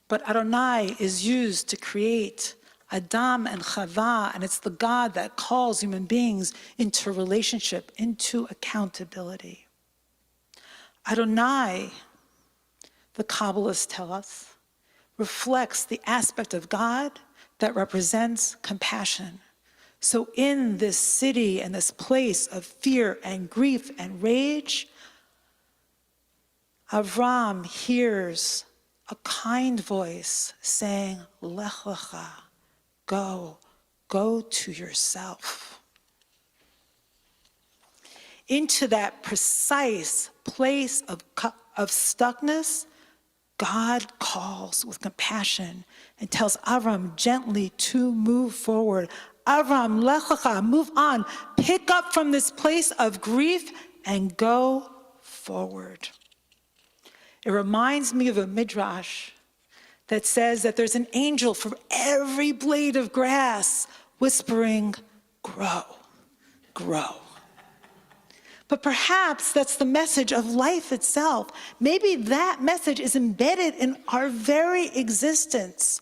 but Adonai is used to create Adam and Chava, and it's the God that calls human beings into relationship, into accountability. Adonai, the Kabbalists tell us, reflects the aspect of God that represents compassion. So in this city and this place of fear and grief and rage, Avram hears a kind voice saying, Lech lecha, go to yourself. Into that precise place of stuckness, God calls with compassion and tells Avram gently to move forward. Avram, lech lecha, move on. Pick up from this place of grief and go forward. It reminds me of a midrash that says that there's an angel for every blade of grass whispering, grow, grow. But perhaps that's the message of life itself. Maybe that message is embedded in our very existence.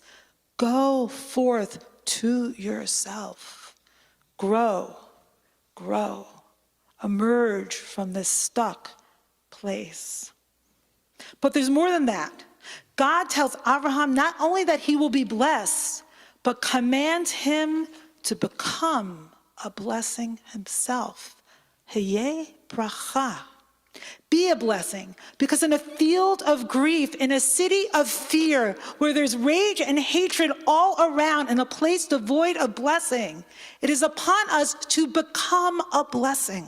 Go forth to yourself. Grow, grow. Emerge from this stuck place. But there's more than that. God tells Abraham not only that he will be blessed, but commands him to become a blessing himself. Hayeh bracha. Be a blessing, because in a field of grief, in a city of fear, where there's rage and hatred all around, in a place devoid of blessing, it is upon us to become a blessing.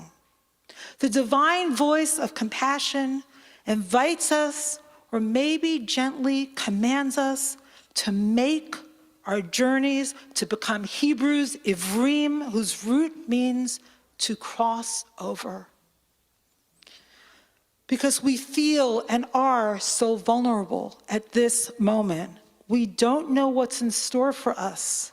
The divine voice of compassion invites us, or maybe gently commands us, to make our journeys to become Hebrews, Ivrim, whose root means to cross over. Because we feel and are so vulnerable at this moment. We don't know what's in store for us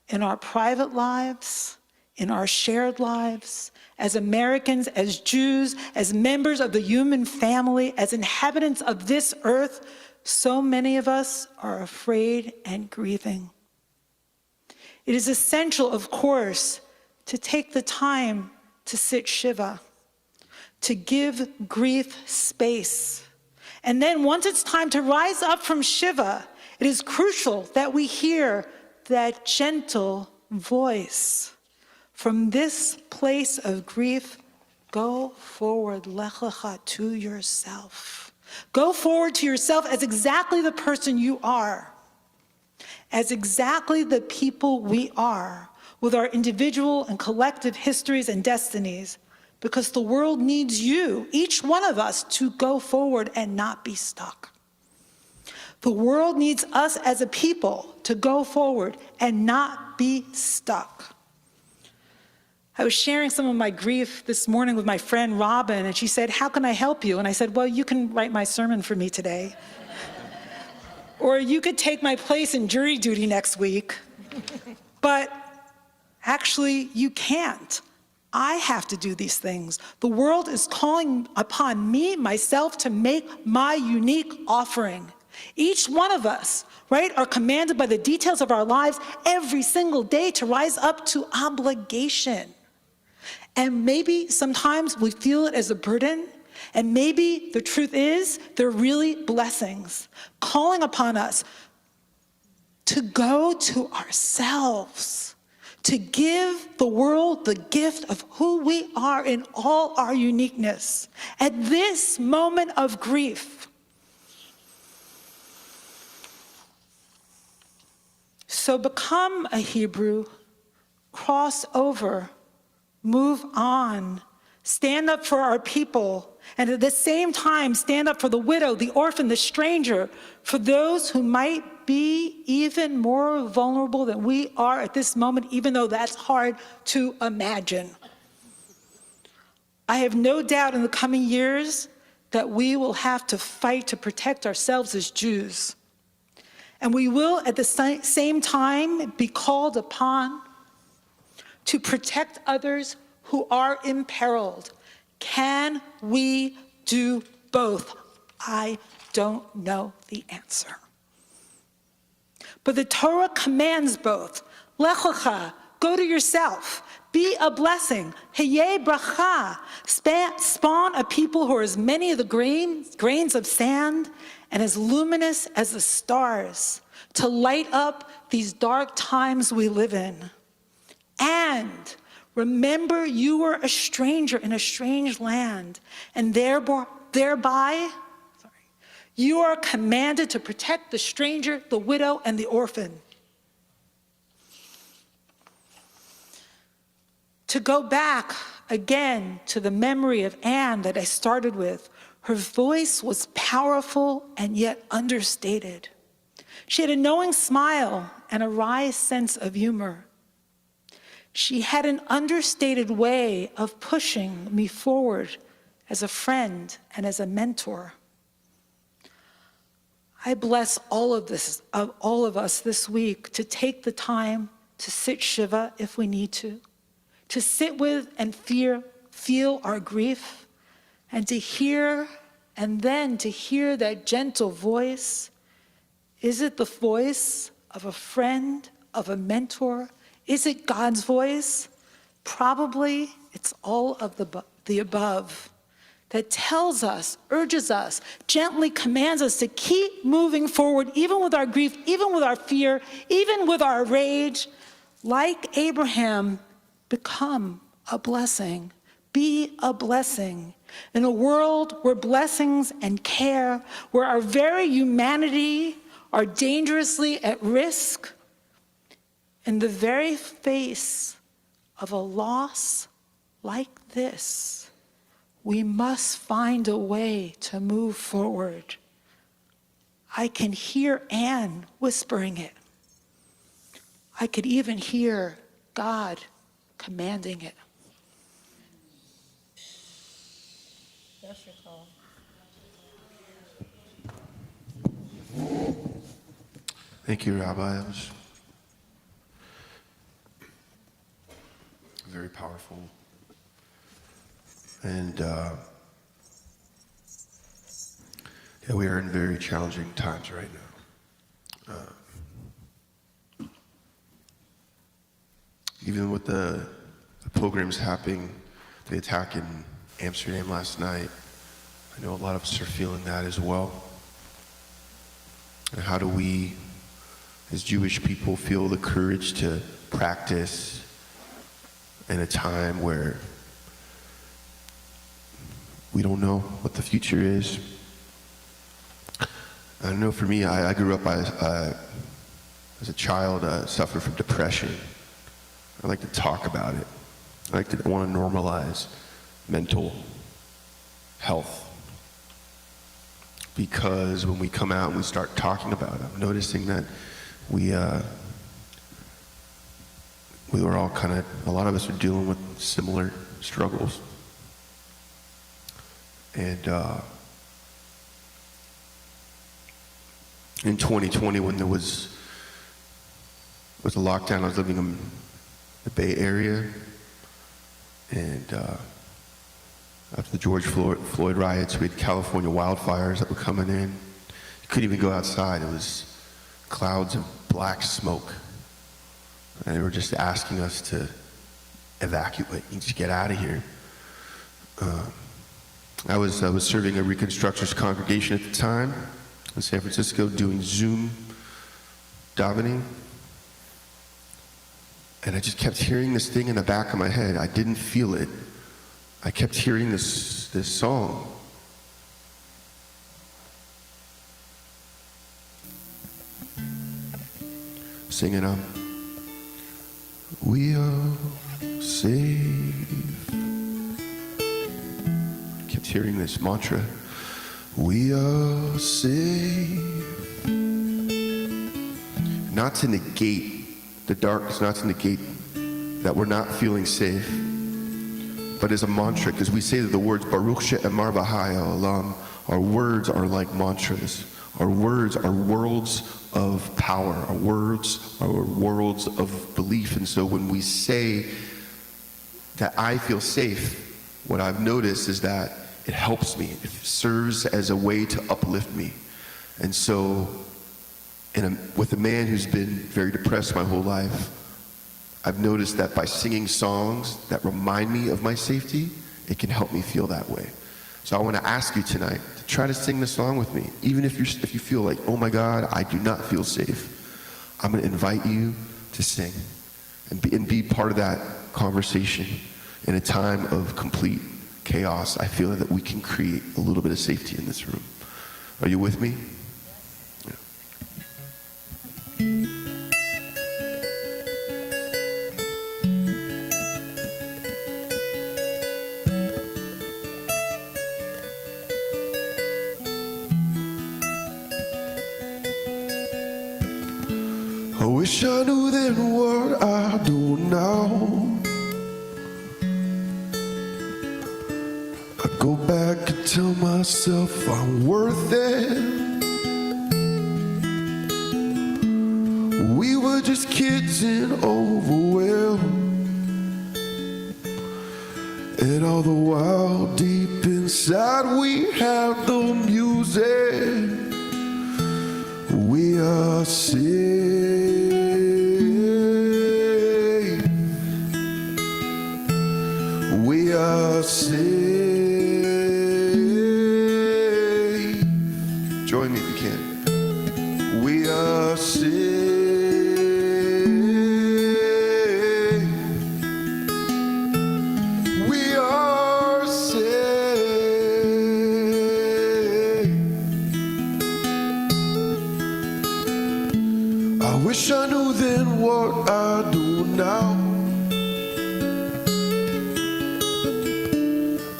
in our private lives, in our shared lives, as Americans, as Jews, as members of the human family, as inhabitants of this earth. So many of us are afraid and grieving. It is essential, of course, to take the time to sit Shiva, to give grief space. And then once it's time to rise up from Shiva, it is crucial that we hear that gentle voice. From this place of grief, go forward, lech lecha, to yourself. Go forward to yourself as exactly the person you are, as exactly the people we are, with our individual and collective histories and destinies, because the world needs you, each one of us, to go forward and not be stuck. The world needs us as a people to go forward and not be stuck. I was sharing some of my grief this morning with my friend Robin, and she said, "How can I help you?" And I said, "Well, you can write my sermon for me today. Or you could take my place in jury duty next week." But actually, you can't. I have to do these things. The world is calling upon me, myself, to make my unique offering. Each one of us, right, are commanded by the details of our lives every single day to rise up to obligation. And maybe sometimes we feel it as a burden, and maybe the truth is they're really blessings, calling upon us to go to ourselves, to give the world the gift of who we are in all our uniqueness at this moment of grief. So become a Hebrew, cross over, move on, stand up for our people, and at the same time stand up for the widow, the orphan, the stranger, for those who might be even more vulnerable than we are at this moment, even though that's hard to imagine. I have no doubt in the coming years that we will have to fight to protect ourselves as Jews. And we will at the same time be called upon to protect others who are imperiled. Can we do both? I don't know the answer. But the Torah commands both. Lech lecha, go to yourself. Be a blessing. Hayeh bracha, spawn a people who are as many of the grains of sand and as luminous as the stars, to light up these dark times we live in. And remember, you were a stranger in a strange land, and thereby, you are commanded to protect the stranger, the widow, and the orphan. To go back again to the memory of Anne that I started with, her voice was powerful and yet understated. She had a knowing smile and a wry sense of humor. She had an understated way of pushing me forward as a friend and as a mentor. I bless all of us this week to take the time to sit Shiva if we need to sit with and feel feel our grief, and then to hear that gentle voice. Is it the voice of a friend, of a mentor? Is it God's voice? Probably it's all of the above that tells us, urges us, gently commands us to keep moving forward, even with our grief, even with our fear, even with our rage. Like Abraham, become a blessing. Be a blessing. In a world where blessings and care, where our very humanity are dangerously at risk, in the very face of a loss like this, we must find a way to move forward. I can hear Anne whispering it. I could even hear God commanding it. That's your call. Thank you, Rabbi. That was very powerful. And yeah, we are in very challenging times right now. Even with the pilgrims happening, the attack in Amsterdam last night, I know a lot of us are feeling that as well. And how do we, as Jewish people, feel the courage to practice in a time where we don't know what the future is? I know for me, I grew up as a child, suffered from depression. I like to talk about it. I want to normalize mental health. Because when we come out and we start talking about it, I'm noticing that we were all a lot of us are dealing with similar struggles. And in 2020, when there was a lockdown, I was living in the Bay Area, and after the George Floyd riots, we had California wildfires that were coming in. You couldn't even go outside. It was clouds of black smoke. And they were just asking us to evacuate, just get out of here. I was serving a Reconstructionist congregation at the time in San Francisco, doing Zoom davening. And I just kept hearing this thing in the back of my head. I didn't feel it. I kept hearing this song. Singing we are safe. Kept hearing this mantra. We are safe. Not to negate the darkness, not to negate that we're not feeling safe, but as a mantra, because we say that the words Baruch She'emar B'Haya Olam, our words are like mantras. Our words are worlds of power. Our words are worlds of belief. And so when we say that I feel safe, what I've noticed is that it helps me. It serves as a way to uplift me. And so with a man who's been very depressed my whole life, I've noticed that by singing songs that remind me of my safety, it can help me feel that way. So I want to ask you tonight to try to sing the song with me. Even if you feel like, oh my God, I do not feel safe, I'm going to invite you to sing and be part of that conversation. In a time of complete chaos, I feel that we can create a little bit of safety in this room. Are you with me? I wish I knew then what I do now. I go back and tell myself I'm worth it. We were just kids in overwhelmed, And all the while deep inside we have the music. We are saved. We are saved. Join me if you can. We are saved. We are saved. I wish I knew then what I do now.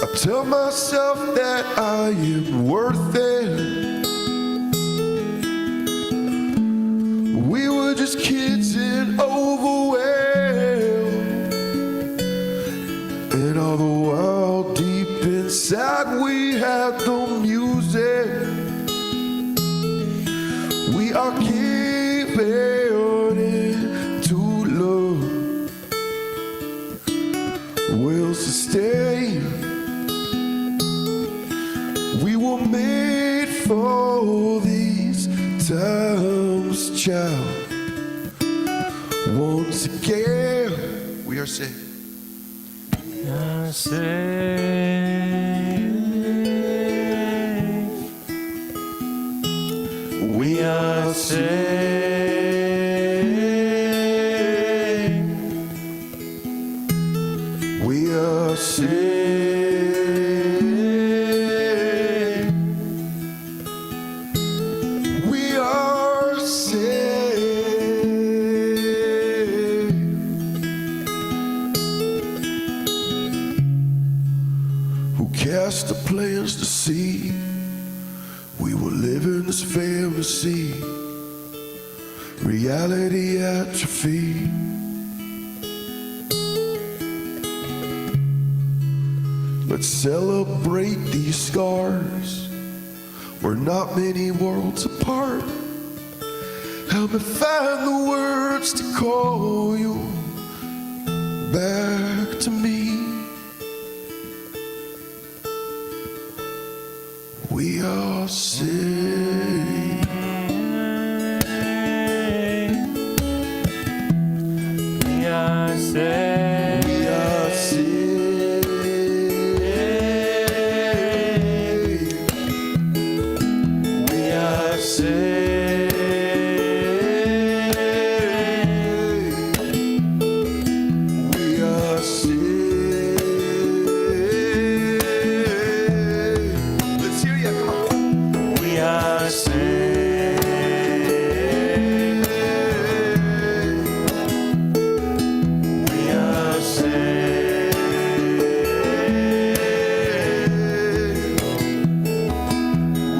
I tell myself that I am worth it. We were just kids and overwhelmed. And all the while deep inside we have the music. We are given into love. Will sustain. We were made for these times, child. Once again, We are saved. we are saved. We are saved. We are saved. Who cast the plans to see we will live in this fantasy, reality at your feet. Let's celebrate these scars. We're not many worlds apart. Help me find the words to call you back to me. We are saved. We are saved. We are saved. We are saved. We are saved. Let's hear you. Come on. We are saved. We are saved.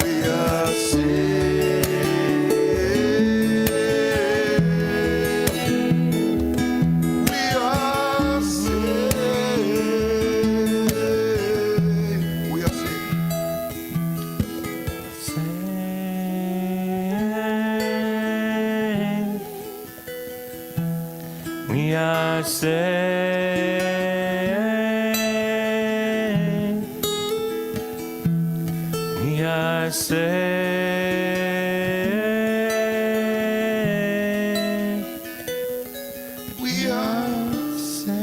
We are saved. We are saved. We are saved. We are saved. We are saved. We are saved.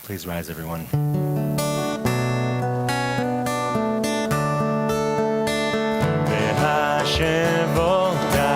Please rise, everyone. Shebota,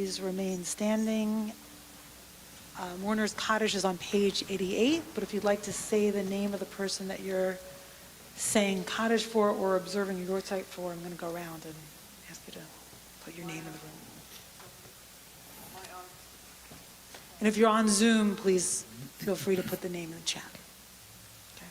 please remain standing. Mourner's Kaddish is on page 88, but if you'd like to say the name of the person that you're saying Kaddish for or observing your site for, I'm going to go around and ask you to put your name in the room. And if you're on Zoom, please feel free to put the name in the chat. Okay.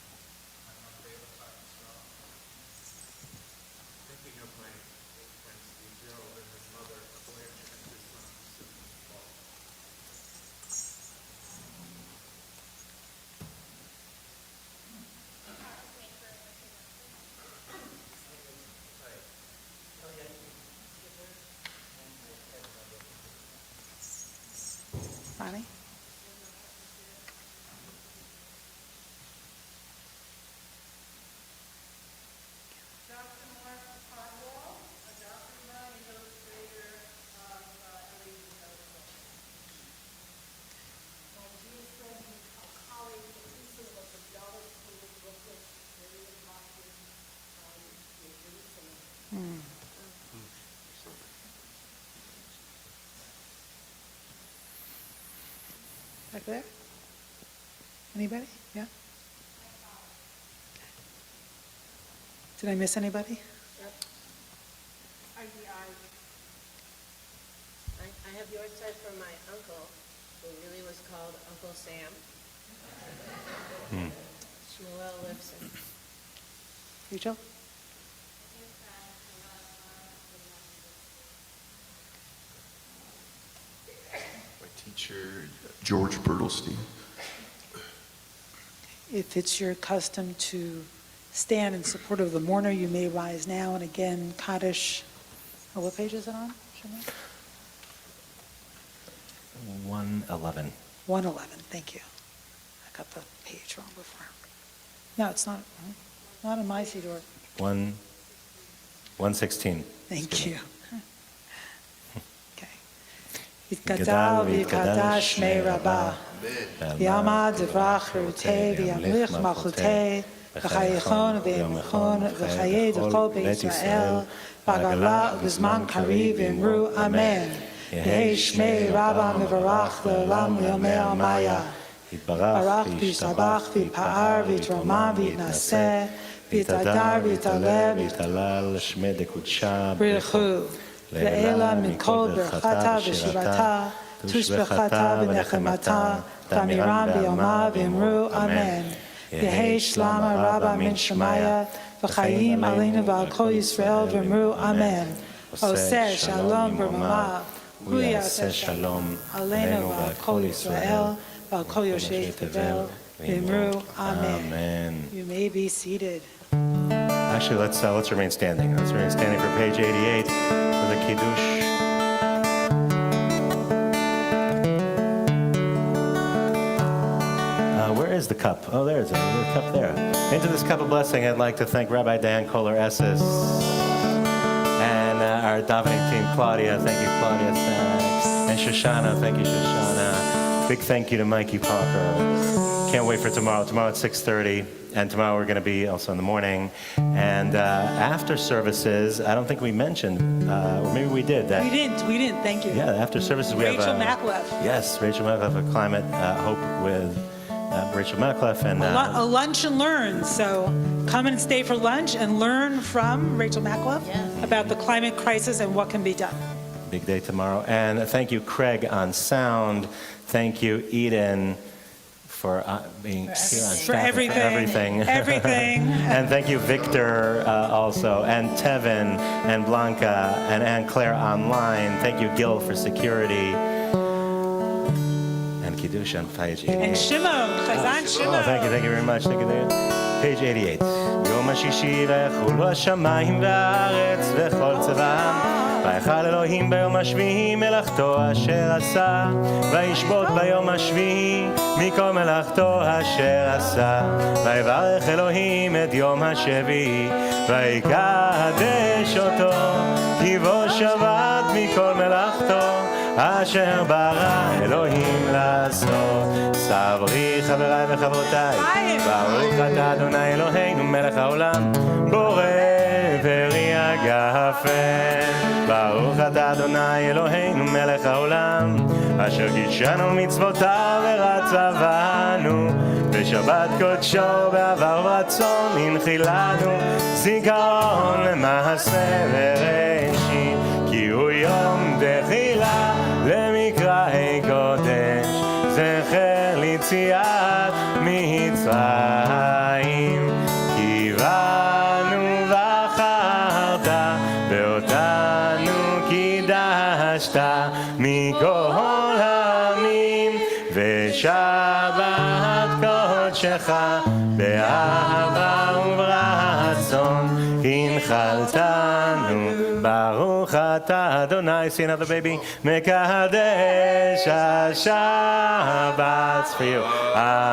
Bonnie? Back there? Anybody? Yeah? Did I miss anybody? I have your side from my uncle, who really was called Uncle Sam. Shmuel Lipson. Rachel? My teacher, George Bertelstein. If it's your custom to stand in support of the mourner, you may rise now. And again, Kaddish, what page is it on? Shemar? 111. 111, thank you. I got the page wrong before. No, it's not on my seat or, 116. thank you. Okay. Yitgadal v'yikadash shmei rabbah, v'yamad divrach cherutei v'yamlich malchutei, v'chayichon v'yamichon v'chayei d'chol b'Yisrael, v'agala v'zman kariv v'imru amen. Yehi shmei rabbah mivarach le'olam yomei amaya. Barach v'yistabach v'yipa'ar v'yitroma v'yitnaseh v'yitadar v'yitaleh v'yitalal shmei dekudshah b'richu le'ela mikol berchata v'shivata tushbechata v'nechemata tamiram b'yoma v'imru amen. Yehi shlama rabbah min shemaya v'chayim aleinu v'al kol Yisrael v'imru amen. Oseh shalom b'romah hu yaseh shalom aleinu v'al kol Yisrael v'al kol yoshei tevel v'imru amen. Amen. You may be seated. Actually, let's remain standing. Let's remain standing for page 88 for the Kiddush. Where is the cup? Oh, there's a cup there. Into this cup of blessing, I'd like to thank Rabbi Dan Kohler Esses and our davening team, Claudia. Thank you, Claudia. And Shoshana. Thank you, Shoshana. Big thank you to Mikey Parker. Can't wait for tomorrow. Tomorrow at 6:30. And tomorrow we're going to be also in the morning. And after services, I don't think we mentioned, or maybe we did. That, We didn't, thank you. yeah, after services we Rachel have... Maclef. Yes, Rachel Maclef of Climate Hope with Rachel Maclef. And A lunch and learn, so come and stay for lunch and learn from Rachel Maclef about the climate crisis and what can be done. big day tomorrow. And thank you, Craig, on sound. Thank you, Eden, for being here on staff. For everything. Everything. And thank you, Victor, also, and Tevin, and Blanca, and Anne Claire online. Thank you, Gil, for security. And Kiddush on page 88. And Shimon, Chazan Shimon. Oh, thank you very much. Thank you, David. Page 88. יום השישי ויחולו השמיים והארץ וכל צבאם ויכל אלוהים ביום השביעי מלאכתו אשר עשה וישבות ביום השביעי מכל מלאכתו אשר עשה ויברך אלוהים את יום השביעי ויקדש אותו כי בו שבת מכל מלאכתו אשר ברא אלוהים לעשות. סברי חבריי וחברותיי, ברוך אתה אדוני אלוהינו מלך העולם בורא פרי הגפן. ברוך אתה אדוני אלוהינו מלך העולם, אשר קידשנו מצוותיו ורצה בנו, בשבת קודשו באהבה ורצון הנחילנו, זיכרון למעשה בראשית, כי הוא יום דחילה למקראי קודש, זכר ליציאת מצרים. כי בנו בחרת ואותנו קידשת מכל העמים, ושבת קודשך באהבה וברצון הנחלתנו. ברוך אתה אדוני, see another baby, מקדש השבת for you. Amen.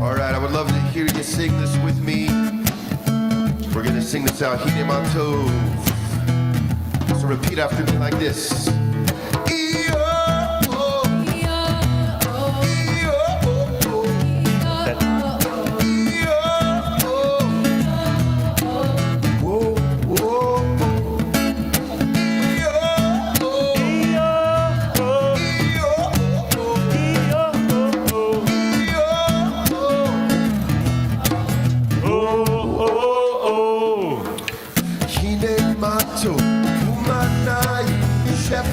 All right, I would love to hear you sing this with me. We're going to sing this out, Harmonium and Shema. So repeat after me like this. Chef